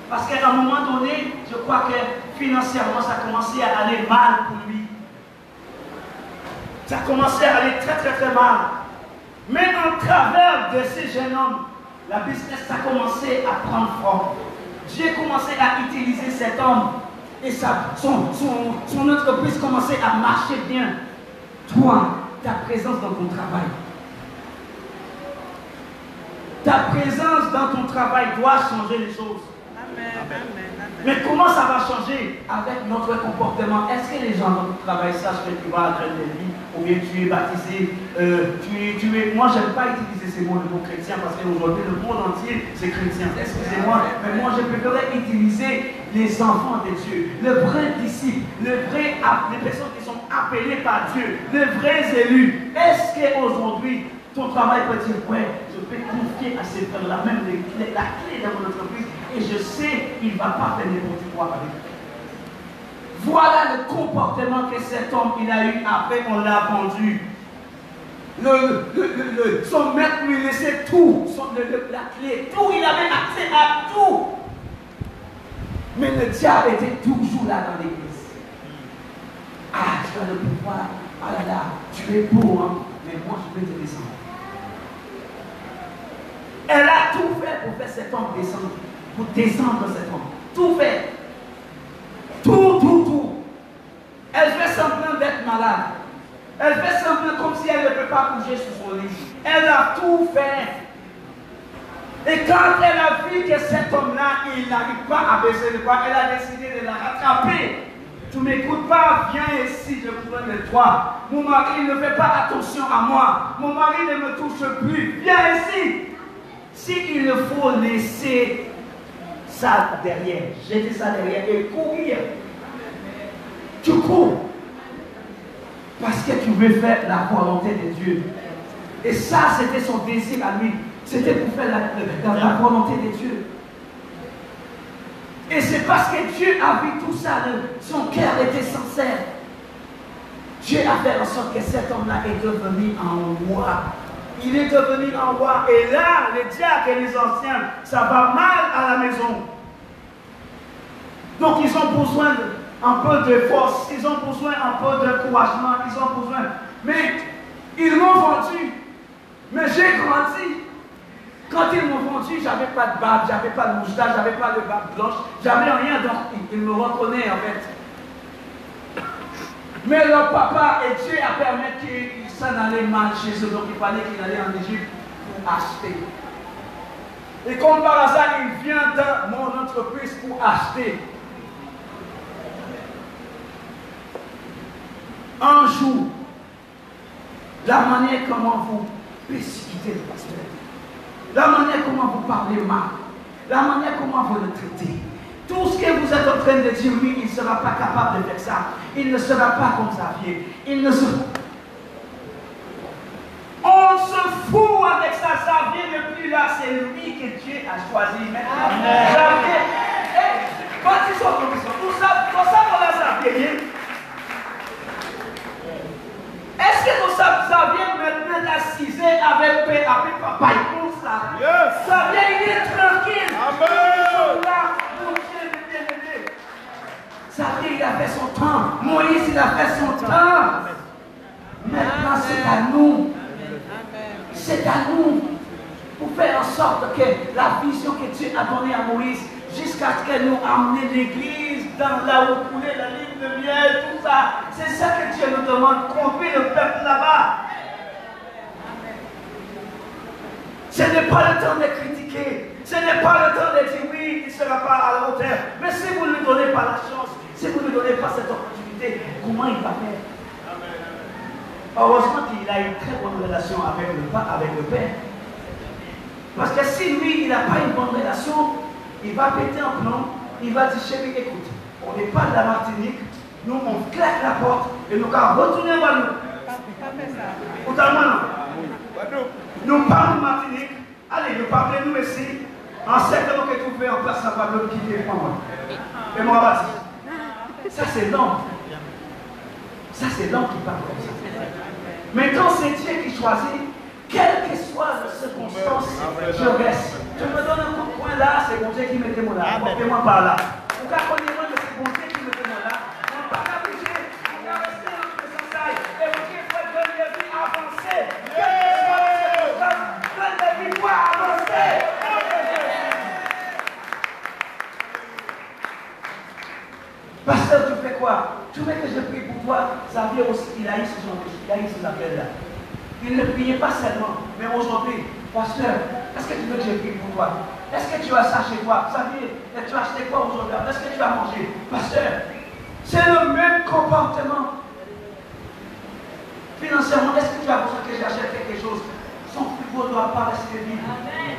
Parce qu'à un moment donné, je crois que financièrement, ça commençait à aller mal pour lui. Ça commençait à aller très très très mal. Mais en travers de ces jeunes hommes, la business a commencé à prendre forme. Dieu commençait à utiliser cet homme et son entreprise commençait à marcher bien. Toi, ta présence dans ton travail. Ta présence dans ton travail doit changer les choses. Amen. Amen. Mais comment ça va changer avec notre comportement? Est-ce que les gens dans ton travail sachent que tu vas à la de vie ou bien tu es baptisé? Moi, je n'aime pas utiliser ces mots, le mot chrétien, parce qu'aujourd'hui, le monde entier, c'est chrétien. Excusez-moi, mais moi, je préférerais utiliser les enfants de Dieu, le vrai disciple, les personnes qui sont appelées par Dieu, les vrais élus. Est-ce qu'aujourd'hui, ton travail peut dire, ouais, je peux confier à ces frères-là même la clé de mon entreprise et je sais qu'il ne va pas faire n'importe quoi avec. Voilà le comportement que cet homme il a eu après on l'a vendu. Son maître lui laissait tout, la clé, tout, il avait accès à tout. Mais le diable était toujours là dans l'église. Ah, tu as le pouvoir, ah là là, tu es beau, hein, mais moi je vais te descendre. Elle a tout fait pour faire cet homme descendre, pour descendre cet homme. Tout fait. Tout. Elle fait semblant d'être malade. Elle fait semblant comme si elle ne peut pas bouger sur son lit. Elle a tout fait. Et quand elle a vu que cet homme-là, il n'arrive pas à baisser le bras, elle a décidé de la rattraper. Tu ne m'écoutes pas, viens ici, je vous donne le droit. Mon mari ne fait pas attention à moi. Mon mari ne me touche plus. Viens ici. S'il le faut laisser ça derrière, jeter ça derrière et courir, tu cours. Parce que tu veux faire la volonté de Dieu. Et ça, c'était son désir à lui. C'était pour faire la volonté de Dieu. Et c'est parce que Dieu a vu tout ça, son cœur était sincère. Dieu a fait en sorte que cet homme-là est devenu un roi. Il est devenu un roi. Et là, les diacres et les anciens, ça va mal à la maison. Donc ils ont besoin un peu de force, ils ont besoin un peu d'encouragement, ils ont besoin. Mais ils m'ont vendu. Mais j'ai grandi. Quand ils m'ont vendu, j'avais pas de barbe, j'avais pas de moustache, j'avais pas de barbe blanche, j'avais rien, donc ils me reconnaissent en fait. Mais leur papa et Dieu a permis qu'ils s'en allaient mal chez eux, donc il fallait qu'il allait en Égypte pour acheter. Et comme par hasard, il vient dans mon entreprise pour acheter. Un jour, la manière comment vous persécutez le pasteur, la manière comment vous parlez mal, la manière comment vous le traitez, tout ce que vous êtes en train de dire, lui, il ne sera pas capable de faire ça. Il ne sera pas comme Xavier. Il ne se... On se fout avec ça. Xavier n'est plus là. C'est lui que Dieu a choisi. Xavier, quand ils sont comme ça, pour ça qu'on a Xavier. Est-ce que nous savons Xavier maintenant assisé avec papa et tout ça? Yes. Xavier, il est tranquille. Amen. Xavier, il a fait son temps. Moïse, il a fait son temps. Maintenant, c'est à nous. C'est à nous pour faire en sorte que la vision que Dieu a donnée à Moïse, jusqu'à ce qu'elle nous amener l'église dans là où coulait la ligne de miel, tout ça. C'est ça que Dieu nous demande, conduire le peuple là-bas. Ce n'est pas le temps de critiquer. Ce n'est pas le temps de dire oui, il ne sera pas à la hauteur. Mais si vous ne lui donnez pas la chance, si vous ne lui donnez pas cette opportunité, comment il va faire? Heureusement qu'il a une très bonne relation avec le Père. Parce que si lui, il n'a pas une bonne relation, il va péter un plomb, il va dire, chérie, écoute, on n'est pas de la Martinique, nous on claque la porte et nous allons retourner à nous. Totalement non. Nous parlons de Martinique, allez, nous parlons nous ici, en 7 ans que tu fais en place la parole qui défend moi. Et moi, vas-y. Ça c'est l'homme. Ça c'est l'homme qui parle comme ça. Maintenant, c'est Dieu qui choisit, quelle que soit la circonstance, je reste. Tu me donnes un coup de poing là, c'est bon Dieu qui mettait moi là. Portez-moi par là. Vous comprenez moi que c'est bon Dieu qui mettait moi là. On ne va pas bouger, on va rester dans le sens. Et vous qui faites Xavier aussi, il haït ses appels là. Il ne priait pas seulement, mais aujourd'hui, pasteur, est-ce que tu veux que je prie pour toi? Est-ce que tu as ça chez toi? Xavier, tu as acheté quoi aujourd'hui? Est-ce que tu as mangé? Pasteur, c'est le même comportement. Financièrement, est-ce que tu as besoin que j'achète quelque chose? Son frigo ne doit pas rester vide.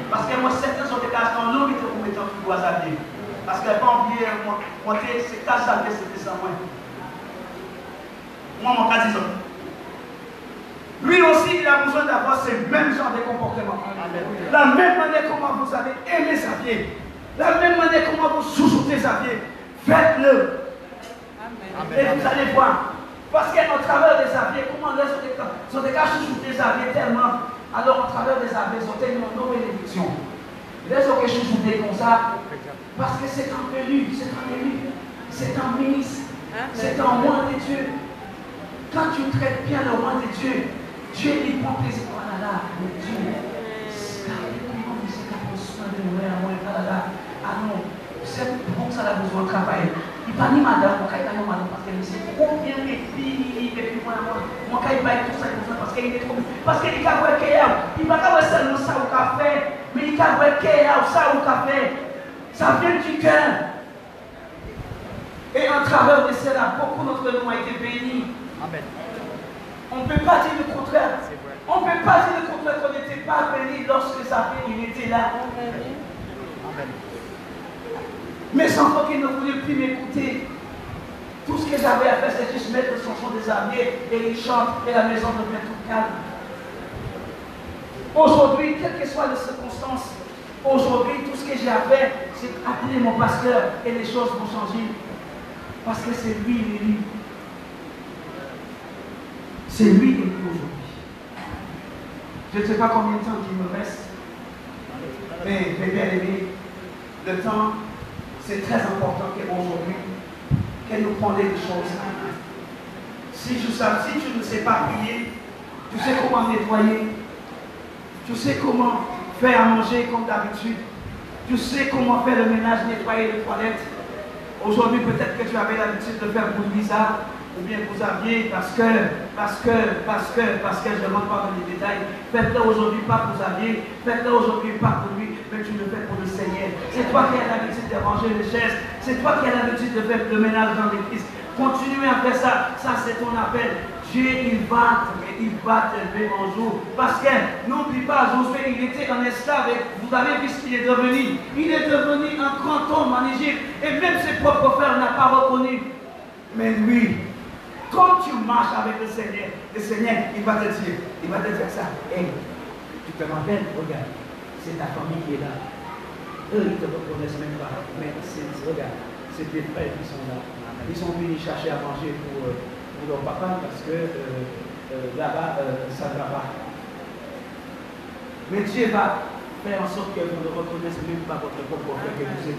Parce que moi, certains sont des cases dans l'eau, ils te mettent un frigo à Xavier. Parce qu'elle n'a pas oublié, c'est casse Xavier, c'était sans moi. Moi, mon cas, disons. Lui aussi, il a besoin d'avoir ces mêmes genres de comportements. La même manière comment vous avez aimé Xavier, la même manière comment vous chouchoutez Xavier, faites-le. Et vous allez voir. Parce qu'en travers des Xavier, comment les ont des cas chouchoutés Xavier tellement. Alors, en travers des Xavier, ils ont tellement de bénédiction. Les ont chouchoutés comme ça. Parce que c'est un élu, c'est un ministre, c'est un roi de Dieu. Quand tu traites bien le roi de Dieu, Dieu lui prend plaisir. Oh là là, mais Dieu, ah non, c'est bon que ça a besoin de travailler. Il va ni madame, parce que c'est trop bien écrit, et puis moi, il va être tout ça, parce qu'il est trop bien. Parce qu'il va voir qu'il y a, il va pas seulement ça au café, mais il va voir qu'il y a ça au café. Ça vient du cœur. Et en travers de cela, beaucoup d'entre nous ont été bénis. Amen. On ne peut pas dire le contraire. On ne peut pas dire le contraire qu'on n'était pas béni lorsque il était là. Amen. Mes enfants qui ne voulaient plus m'écouter, tout ce que j'avais à faire, c'est juste mettre le chanson des amis et ils chantent et la maison devient tout calme. Aujourd'hui, quelles que soient les circonstances, aujourd'hui, tout ce que j'ai à faire, c'est appeler mon pasteur et les choses vont changer. Parce que c'est lui l'élu. C'est lui l'élu aujourd'hui. Je ne sais pas combien de temps il me reste. Mais bien aimé, le temps, c'est très important qu'aujourd'hui, qu'elle nous prenne des choses. Si tu ne sais pas prier, tu sais comment nettoyer, tu sais comment faire à manger comme d'habitude, tu sais comment faire le ménage, nettoyer les toilettes. Aujourd'hui, peut-être que tu avais l'habitude de faire pour bizarre, ou bien vous aviez, parce que, je ne rentre pas dans les détails. Faites-le aujourd'hui pas pour Xavier, faites-le aujourd'hui pas pour lui, mais tu le fais pour le Seigneur. C'est toi qui as l'habitude de ranger les chaises, c'est toi qui as l'habitude de faire le ménage dans l'église. Continuez à faire ça, ça c'est ton appel. Dieu, il va te lever un jour. Parce que, n'oublie pas, Josué, il était un esclave. Vous avez vu ce qu'il est devenu. Il est devenu un grand homme en Égypte. Et même ses propres frères n'ont pas reconnu. Mais lui, quand tu marches avec le Seigneur, il va te dire ça. Hey, tu te rappelles, regarde, c'est ta famille qui est là. Eux, ils ne te reconnaissent même pas. Mais regarde, c'est tes frères qui sont là. Ils sont venus chercher à manger pour leur papa parce que là-bas, ça ne va pas. Mais Dieu va faire en sorte que vous ne reconnaissez même pas votre propre frère que vous êtes.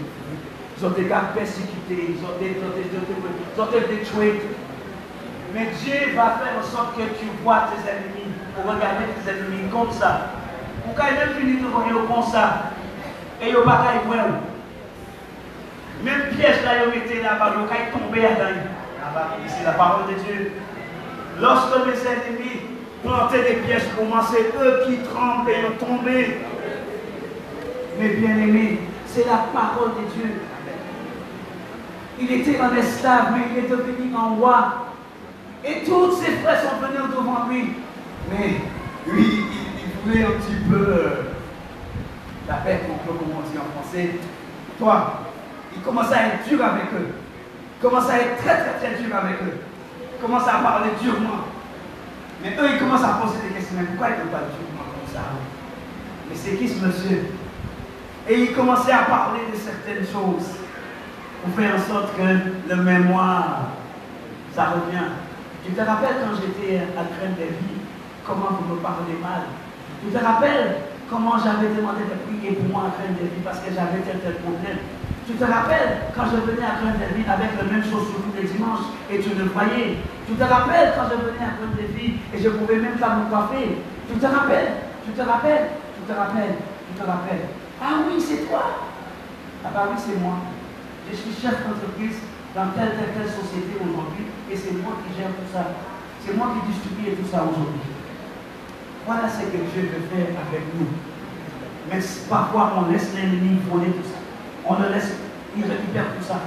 Ils ont été persécutés, ils ont été détruits. Mais Dieu va faire en sorte que tu vois tes ennemis, pour regarder tes ennemis comme ça. Pour qu'ils même finissent de voir comme ça. Et ils ne vont pas y voir. Même piège là, ils mettaient là-bas, ils vont tomber à là-bas. C'est la parole de Dieu. Lorsque mes ennemis plantaient des pièges pour moi, c'est eux qui tremblent et ont tombé. Mais bien aimés, c'est la parole de Dieu. Il était un esclave, mais il est devenu un roi. Et tous ses frères sont venus devant lui. Mais lui, il voulait un petit peu la paix, comme on dit en français. Toi, il commençait à être dur avec eux. Il commençait à être très très très dur avec eux. Il commençait à parler durement. Mais eux, ils commencent à poser des questions. Mais pourquoi ils ne parlent pas durement comme ça? Mais c'est qui ce monsieur? Et il commençait à parler de certaines choses pour faire en sorte que le mémoire, ça revient. Tu te rappelles quand j'étais à Graine de Vie, comment vous me parlez mal? Tu te rappelles comment j'avais demandé de prier pour moi à Graine de Vie parce que j'avais tel problème? Tu te rappelles quand je venais à Graine de Vie avec la même chose sur tous les dimanches et tu le voyais? Tu te rappelles quand je venais à Graine de Vie et je ne pouvais même pas me coiffer? Tu te rappelles? Tu te rappelles? Tu te rappelles? Tu te rappelles? Ah oui, c'est toi! Ah bah oui, c'est moi. Je suis chef d'entreprise dans telle société aujourd'hui, et c'est moi qui gère tout ça. C'est moi qui distribue tout ça aujourd'hui. Voilà ce que Dieu veut faire avec nous. Mais parfois, on laisse l'ennemi voler tout ça. On le laisse, il récupère tout ça.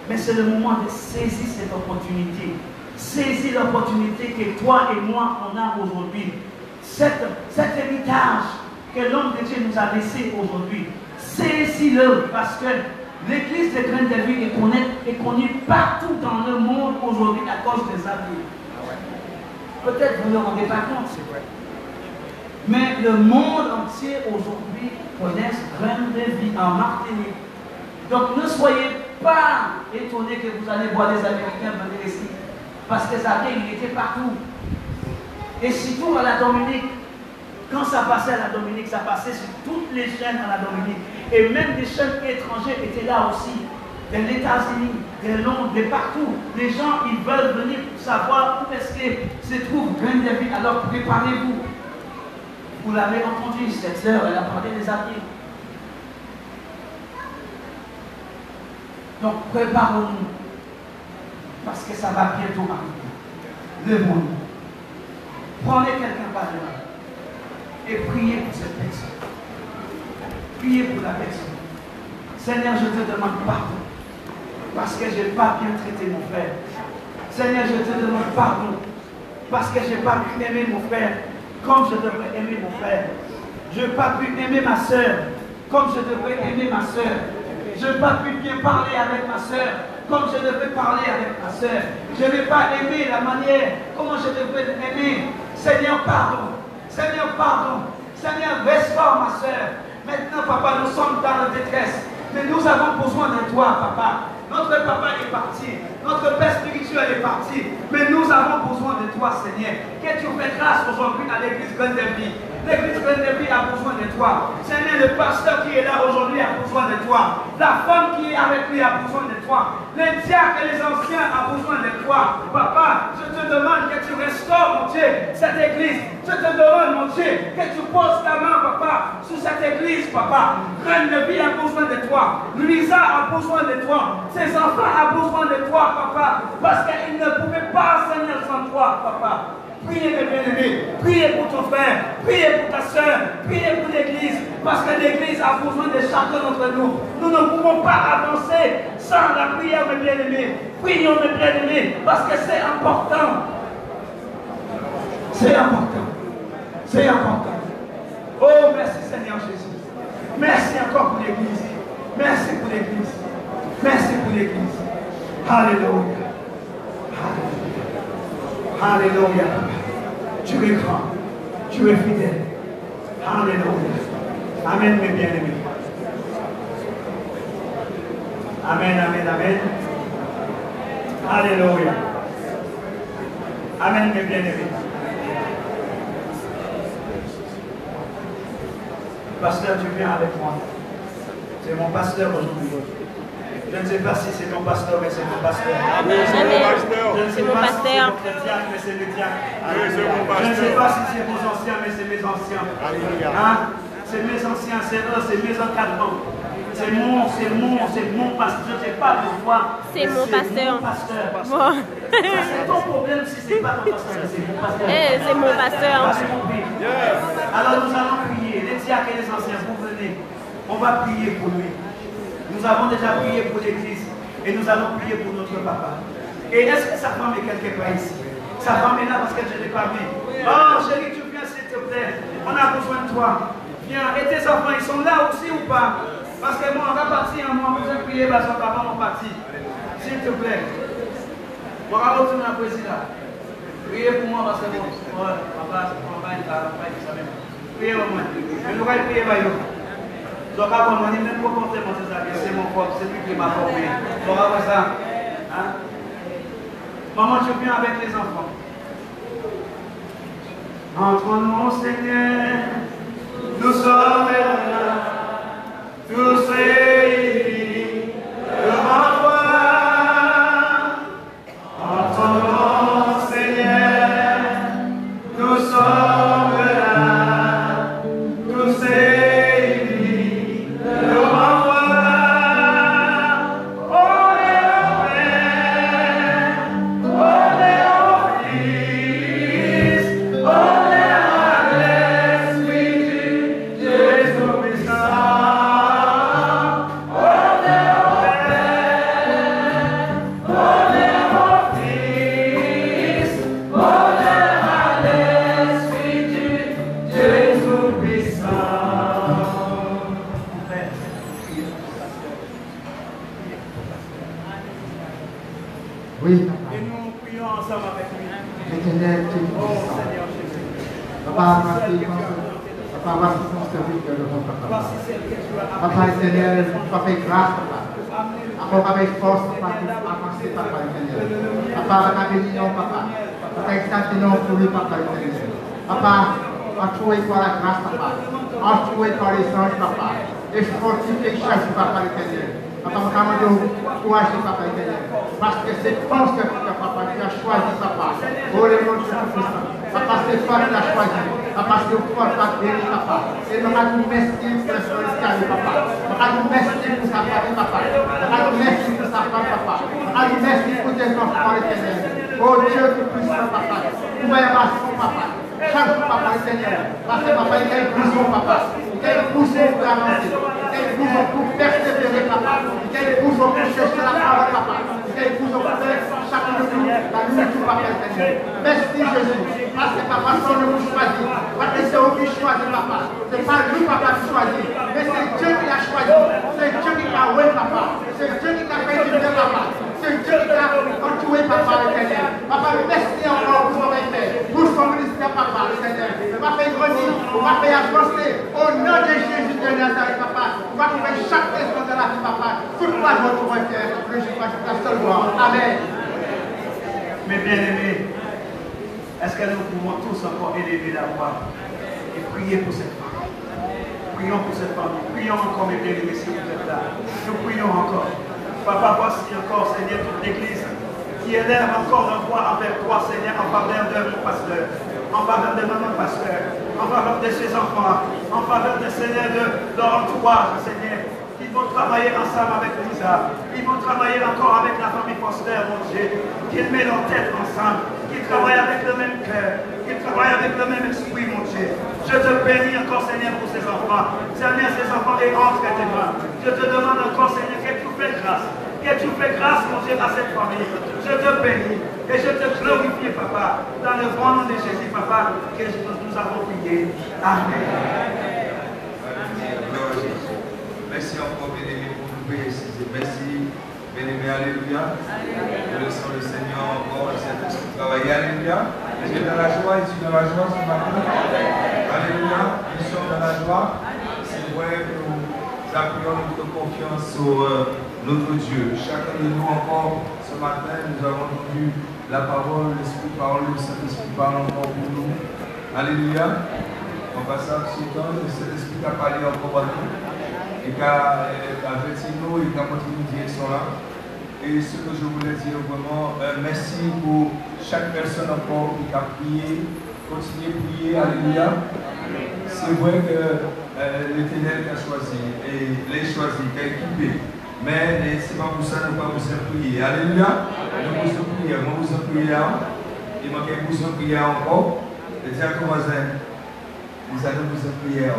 Mais c'est le moment de saisir cette opportunité. Saisir l'opportunité que toi et moi, on a aujourd'hui. Cet héritage que l'homme de Dieu nous a laissé aujourd'hui. Saisis-le parce que l'église de Graines de Vie est connue partout dans le monde aujourd'hui à cause des habits. Peut-être vous ne vous rendez pas compte, c'est vrai. Mais le monde entier aujourd'hui connaît Graines de Vie en Martinique. Donc ne soyez pas étonnés que vous allez voir des Américains venir ici. Parce que Xavier, il était partout. Et surtout à la Dominique. Quand ça passait à la Dominique, ça passait sur toutes les chaînes à la Dominique. Et même des chaînes étrangères étaient là aussi. De l'États-Unis, de Londres, de partout. Les gens, ils veulent venir pour savoir où est-ce que se trouve Graines de Vie. Alors préparez-vous. Vous l'avez entendu, cette sœur, elle a parlé des habits. Donc préparons-nous. Parce que ça va bientôt arriver. Levons-nous. Prenez quelqu'un par là. Et priez pour cette personne. Priez pour la personne. Seigneur, je te demande pardon. Parce que je n'ai pas bien traité mon frère. Seigneur, je te demande pardon. Parce que je n'ai pas pu aimer mon frère comme je devrais aimer mon frère. Je n'ai pas pu aimer ma soeur comme je devrais aimer ma soeur. Je n'ai pas pu bien parler avec ma soeur comme je devrais parler avec ma soeur. Je n'ai pas aimé la manière comment je devrais aimer. Seigneur, pardon. Seigneur, pardon. Seigneur, restaure ma soeur. Maintenant, papa, nous sommes dans la détresse. Mais nous avons besoin de toi, papa. Notre papa est parti. Notre père spirituel est parti. Mais nous avons besoin de toi, Seigneur. Que tu fais grâce aujourd'hui à l'église Graines de Vie. L'église Graines de Vie a besoin de toi. Seigneur, le pasteur qui est là aujourd'hui a besoin de toi. La femme qui est avec lui a besoin de toi. Les diacres et les anciens ont besoin de toi. Papa, je te demande que tu restaures, mon Dieu, cette église. Je te demande, mon Dieu, que tu poses ta main, papa, sur cette église, papa. Graines de Vie a besoin de toi. Luisa a besoin de toi. Ses enfants ont besoin de toi, papa. Parce qu'ils ne pouvaient pas, Seigneur, sans toi, papa. Priez mes bien-aimés, priez pour ton frère, priez pour ta soeur, priez pour l'église, parce que l'église a besoin de chacun d'entre nous. Nous ne pouvons pas avancer sans la prière, mes bien-aimés. Prions, mes bien-aimés, parce que c'est important. C'est important. C'est important. Oh, merci Seigneur Jésus. Merci encore pour l'église. Merci pour l'église. Merci pour l'église. Alléluia. Alléluia. Tu es grand. Tu es fidèle. Alléluia. Amen, mes bien-aimés. Amen, amen, amen. Alléluia. Amen, mes bien-aimés. Pasteur, tu viens avec moi. C'est mon pasteur aujourd'hui. Je ne sais pas si c'est ton pasteur, mais c'est mon pasteur. Je ne sais pas si c'est votre diacre, mais c'est le diacre. Je ne sais pas si c'est vos anciens, mais c'est mes anciens. Hein? C'est mes anciens, c'est eux, c'est mes encadrants. C'est mon pasteur. Je ne sais pas de toi. C'est mon pasteur. Bon. C'est ton problème si ce n'est pas ton pasteur, c'est mon pasteur. C'est mon pasteur. Alors nous allons prier. Les diacres et les anciens, vous venez. On va prier pour lui. Nous avons déjà prié pour l'église et nous allons prier pour notre papa. Et est-ce que sa femme est quelque part ici? Sa femme est là parce que je ne l'ai pas vue. Oh chérie, tu viens s'il te plaît. On a besoin de toi. Viens. Et tes enfants, ils sont là aussi ou pas? Parce que moi, on va partir. Moi, vous avez prié, son papa est parti. S'il te plaît. On va retourner à président. Priez pour moi parce que mon papa est là. Priez pour moi. Je nous vais prier pour vous. Donc, avant, on dit même pas compter mon c'est mon propre, c'est lui qui m'a formé. Donc, après ça, hein? Maman, tu viens avec les enfants. Entrons-nous, Seigneur, nous sommes là, tous réunis devant toi. Entrons-nous, Seigneur, nous sommes là, tous réunis. Devant toi, on est Papa, voici ton serviteur de mon papa. Papa éternel, papa grâce, papa. Papa avec force, papa, pour avancer, papa éternel. Papa, papa béni non, papa. Papa exalté non pour lui, papa éternel. Papa, entouré par la grâce, papa. Entouré par les anges, papa. Et fortifié chaque papa éternel. Papa, je demande courage, papa éternel. Parce que c'est ton serviteur, papa, qui a choisi, papa. Oh, les mondes sont puissants. Papa, c'est toi qui l'as choisi. Papa, c'est toi qui l'as béni, papa. Et nous allons merci pour le Seigneur, papa. Nous allons merci pour sa famille, papa. Nous allons merci pour sa femme, papa. Nous allons merci pour tes enfants, éternel. Oh Dieu tout-puissant, papa. Nous voyons ma son, papa. Chaque jour, papa, Seigneur. Parce que, papa, il y a une bouson, papa. Il y a une bouson pour avancer. Il y a une bouson pour persévérer, papa. Il y a une bouson pour chercher la parole, papa. Il y a une bouson pour faire chacun de nous la nourriture, papa, Seigneur. Merci, Jésus. Parce que, papa, sans nous choisir. Parce que c'est vous qui choisit, papa. Ce n'est pas lui, papa, qui choisit. Mais c'est Dieu qui l'a choisi. C'est Dieu qui l'a oué, papa. C'est Dieu qui l'a fait du bien, papa. C'est Dieu qui l'a entouré, papa, Seigneur. Papa, merci encore pour son effet. Pour son ministère, papa, Seigneur. On va faire grandir. On va faire avancer. Au nom de Jésus de Nazareth, papa. On va trouver chaque question de la vie, papa. Toute la votre cœur. Le Jésus Christ, la seule voix. Amen. Mes bien-aimés, est-ce que nous pouvons tous encore élever la voix et prier pour cette femme? Prions pour cette famille. Prions encore, mes bien-aimés, si vous êtes là. Nous prions encore. Papa, voici encore, Seigneur, toute l'Église qui élève encore la voix envers toi, Seigneur, en faveur de mon pasteur, en faveur de maman pasteur, en faveur de ses enfants, en faveur de Seigneur, de leur entourage, Seigneur. Ils vont travailler ensemble avec Lisa. Ils vont travailler encore avec la famille Foster, mon Dieu. Qu'ils mettent leur tête ensemble. Qu'ils travaillent avec le même cœur. Qu'ils travaillent avec le même esprit, mon Dieu. Je te bénis encore, Seigneur, pour ces enfants. Seigneur, ces enfants les entre tes mains. Je te demande encore, Seigneur, que tu fais grâce. Que tu fais grâce, mon Dieu, à cette famille. Je te bénis. Et je te glorifie, papa. Dans le grand nom de Jésus, papa, que nous avons prié. Amen. Merci encore, bien-aimé, pour nous payer. Merci, bien-aimé, alléluia. Nous laissons le Seigneur encore, le Saint-Esprit travailler, alléluia. Je suis dans la joie, je suis dans la joie ce matin. Alléluia, nous sommes dans la joie. C'est vrai que nous appuyons notre confiance sur notre Dieu. Chacun de nous encore, ce matin, nous avons entendu la parole, l'Esprit parole, le Saint-Esprit parle encore pour nous. Alléluia. On va s'absenter, le Saint-Esprit a parlé encore à nous. Et qu'avec nous, il a montré une direction là. Et ce que je voulais dire vraiment, merci pour chaque personne encore qui a prié, continuez à prier, alléluia. C'est vrai que l'Éternel t'a choisi, et les choisi, t'a équipé. Mais c'est pas pour ça que nous ne pouvons pas prier. Alléluia. Nous pouvons prier, moi vous en prier, et moi qui vous en prier encore. Et dis à ton voisin, nous allons vous en prier.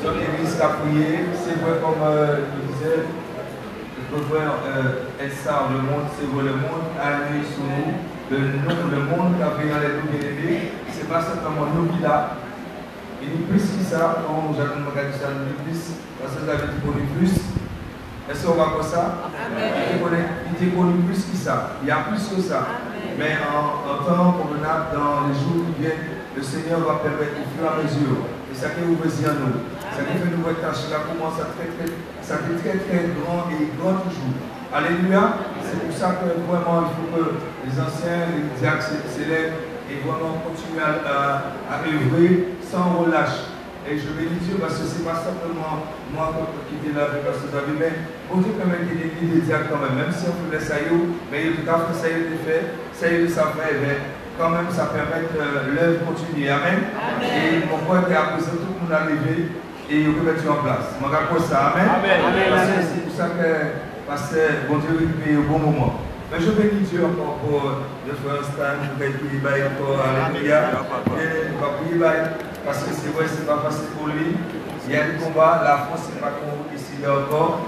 Donc l'Église a prié, c'est vrai comme il disait, le frère Elsa, le monde, c'est vrai, le monde a amené sur nous, le monde a pris les nous bien-aimés, c'est pas simplement nous qui l'a. Il y a plus que ça, quand j'avais regardé ça, il y a plus, parce que j'avais dit connu plus. Est-ce qu'on va voir ça? Il était connu plus que ça, il y a plus que ça. Mais en temps convenable, dans les jours qui viennent, le Seigneur va permettre au fur et à mesure. Et ça qui est ouvert en nous. Ça qui fait nous voir que là commence à ça fait très grand et grand toujours. Alléluia. C'est pour ça que vraiment il faut que les anciens, les diacres s'élèvent et vraiment continuer à œuvrer sans relâche. Et je bénis Dieu parce que ce n'est pas simplement moi qui étais là avec Pasteur David, mais pour Dieu quand même qu'il y ait des diacres quand même si on faisait ça, mais il y a tout ça y est fait, ça y est ça fait, mais quand même ça permet que l'œuvre continue. Amen. Et mon frère est à présent tout le monde arrivé et il peut mettre en place. Je vais ça. Amen. Parce que c'est pour ça que bon Dieu est au bon moment. Mais je bénis Dieu encore pour le frère Stan, pour qu'il prie encore. Alléluia. Et il va prier parce que c'est vrai, c'est pas facile pour lui. Il y a des combats, la France n'est pas ici encore.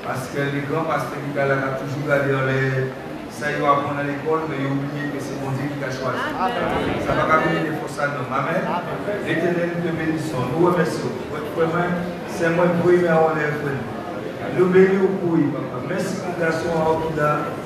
Parce que les grands pasteurs qui ont toujours gardé dans les. Ça y est, apprendre à l'école, mais ils ont oublié que c'est mon Dieu qui a choisi. Ça va pas venir des fausses à nous. Amen. L'Éternel nous bénissons. Nous remercions. Vraiment, c'est moi qui mais on lève. Nous bénissons pour lui, papa. Merci pour le garçon à Okida.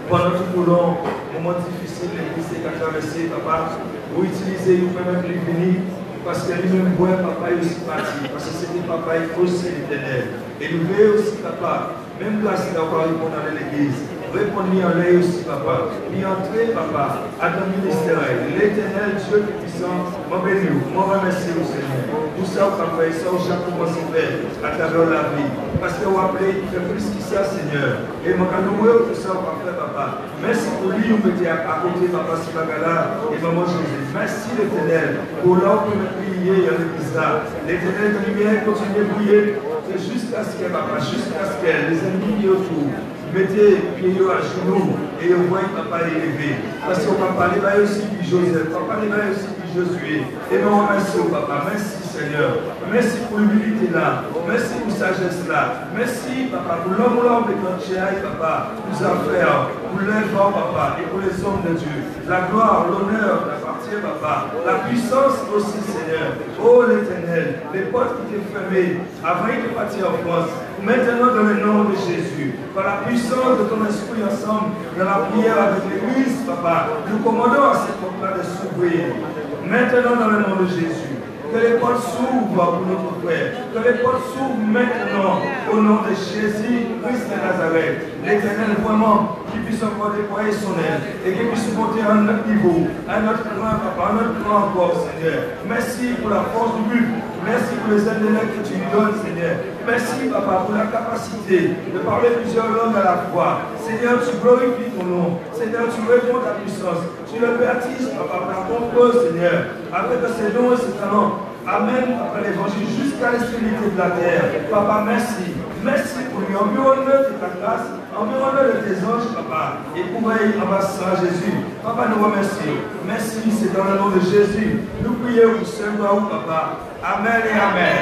pendant tout le long, moment difficile, l'église est traversé, papa, vous utilisez, vous permettez de venir, parce que lui-même, moi, papa, est aussi parti, parce que c'était papa, il faut aussi l'éternel. Et nous veillons aussi, papa, même place d'avoir répondu dans l'église, répondez en l'air aussi, papa, y entrer, papa, à ton ministère, l'éternel Dieu puissant, m'en bénis, m'en remercie au Seigneur. Tout ça, papa, et ça, on chaque commence à faire à travers la vie. Parce que vous appelez, il fait plus que ça, Seigneur. Et mon cadeau, tout ça, on va faire, papa. Merci pour lui, on peut dire à côté, papa, si là, et maman Jésus. Merci l'éternel, pour là, on peut prier à l'église là. L'éternel de lumière continue de briller, jusqu'à ce qu'elle, papa, jusqu'à ce qu'elle, les ennemis qui autour. Mettez pieds à genoux et vous voyez papa élevé. Parce qu'on va parler aussi de Joseph, on va parler aussi de Josué. Et nous remercions papa, merci Seigneur. Merci pour l'humilité là, merci pour la sagesse là. Merci papa pour l'homme là, de notre chérie papa, pour sa frère, pour l'effort papa et pour les hommes de Dieu. La gloire, l'honneur t'appartient papa. La puissance aussi Seigneur. Oh l'éternel, les portes qui étaient fermées avant de partir en France. Maintenant, dans le nom de Jésus, par la puissance de ton esprit ensemble, dans la prière avec l'Église, papa, nous commandons à cette porte-là de s'ouvrir. Maintenant, dans le nom de Jésus, que les portes s'ouvrent pour notre frère, que les portes s'ouvrent maintenant, au nom de Jésus, Christ de Nazareth, l'Éternel vraiment, qui puisse encore déployer son aide, et qui puisse monter à un autre niveau, à notre grand papa, à notre grand encore, Seigneur. Merci pour la force du but. Merci pour les aides que tu lui donnes, Seigneur. Merci, papa, pour la capacité de parler plusieurs langues à la fois. Seigneur, tu glorifies ton nom. Seigneur, tu réponds ta puissance. Tu le baptises, papa, par ton feu, Seigneur. Avec ces dons et ces talents. Amen, après l'évangile, jusqu'à l'extrémité de la terre. Papa, merci. Merci pour lui. Environne-le de ta grâce. Environne-le de tes anges, papa. Et pour en passant à Jésus. Papa, nous remercions. Merci, c'est dans le nom de Jésus. Nous prions pour ce roi, papa. Amen et Amen.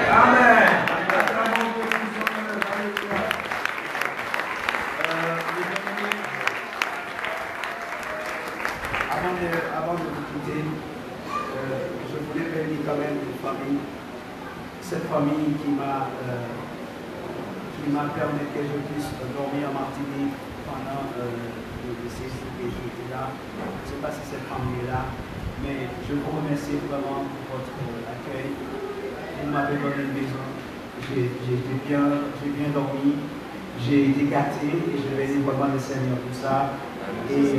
Amen. Avant de vous quitter, je voulais bénir quand même une famille. Cette famille qui m'a permis que je puisse dormir en Martinique pendant le séjour que j'étais là. Je ne sais pas si cette famille est là, mais je vous remercie vraiment pour votre accueil. Vous m'avez donné une maison. J'ai bien dormi. J'ai été gâté et je bénis vraiment le Seigneur pour ça. Et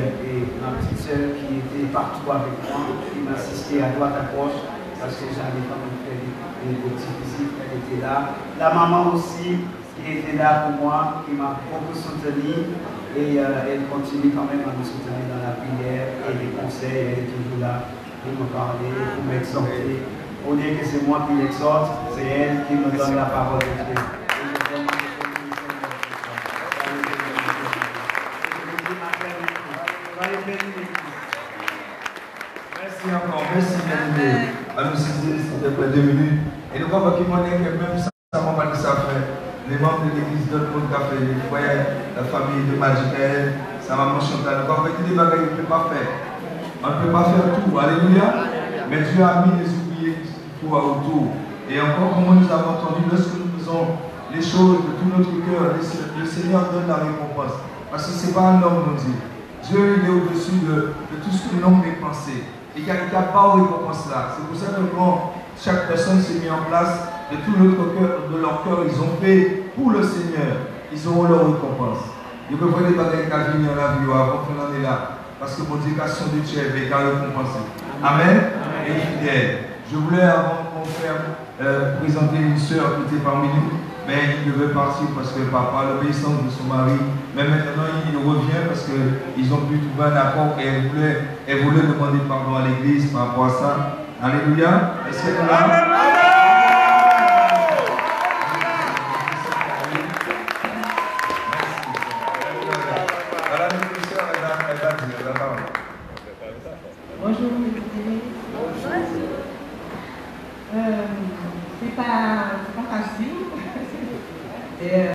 ma petite soeur qui était partout avec moi, qui m'assistait à droite à gauche, parce que j'avais quand même fait des petites visites, elle était là. La maman aussi, qui était là pour moi, qui m'a beaucoup soutenu, et elle continue quand même à me soutenir dans la prière et les conseils, elle est toujours là pour me parler, pour m'exhorter. Au lieu que c'est moi qui l'exhorte, c'est elle qui me donne la parole de Dieu. Merci encore, merci bien-aimé. À nous citer, c'était près 2 minutes. Et nous avons demandé que même ça, m'a pas dit ça fait. Les membres de l'église d'autres monde café, les frères, la famille de Magicaël, sa maman Chantal. Nous avons dit des bagages qu'on ne peut pas faire. On ne peut pas faire tout. Alléluia. Mais Dieu a mis les oubliés qu'il faut autour. Et encore, comme nous avons entendu, lorsque nous faisons les choses de tout notre cœur, le Seigneur donne la récompense. Parce que ce n'est pas un homme, nous dit. Dieu il est au-dessus de tout ce que l'homme peut penser. Et il n'y a pas de récompense là. C'est pour ça que quand chaque personne s'est mise en place, de tout leur cœur, ils ont fait pour le Seigneur. Ils auront leur récompense. Ils peuvent voir des bagages qui viennent dans la vie avant qu'on en est là. Parce que mon éducation de Dieu est récompensée. Amen. Et fidèle. Je voulais, avant mon frère, présenter une sœur qui était parmi nous. Mais il devait partir parce que par l'obéissance de son mari, mais maintenant il revient parce qu'ils ont pu trouver un accord et elle voulait demander pardon à l'église par rapport à ça. Alléluia. Est-ce qu'elle est là?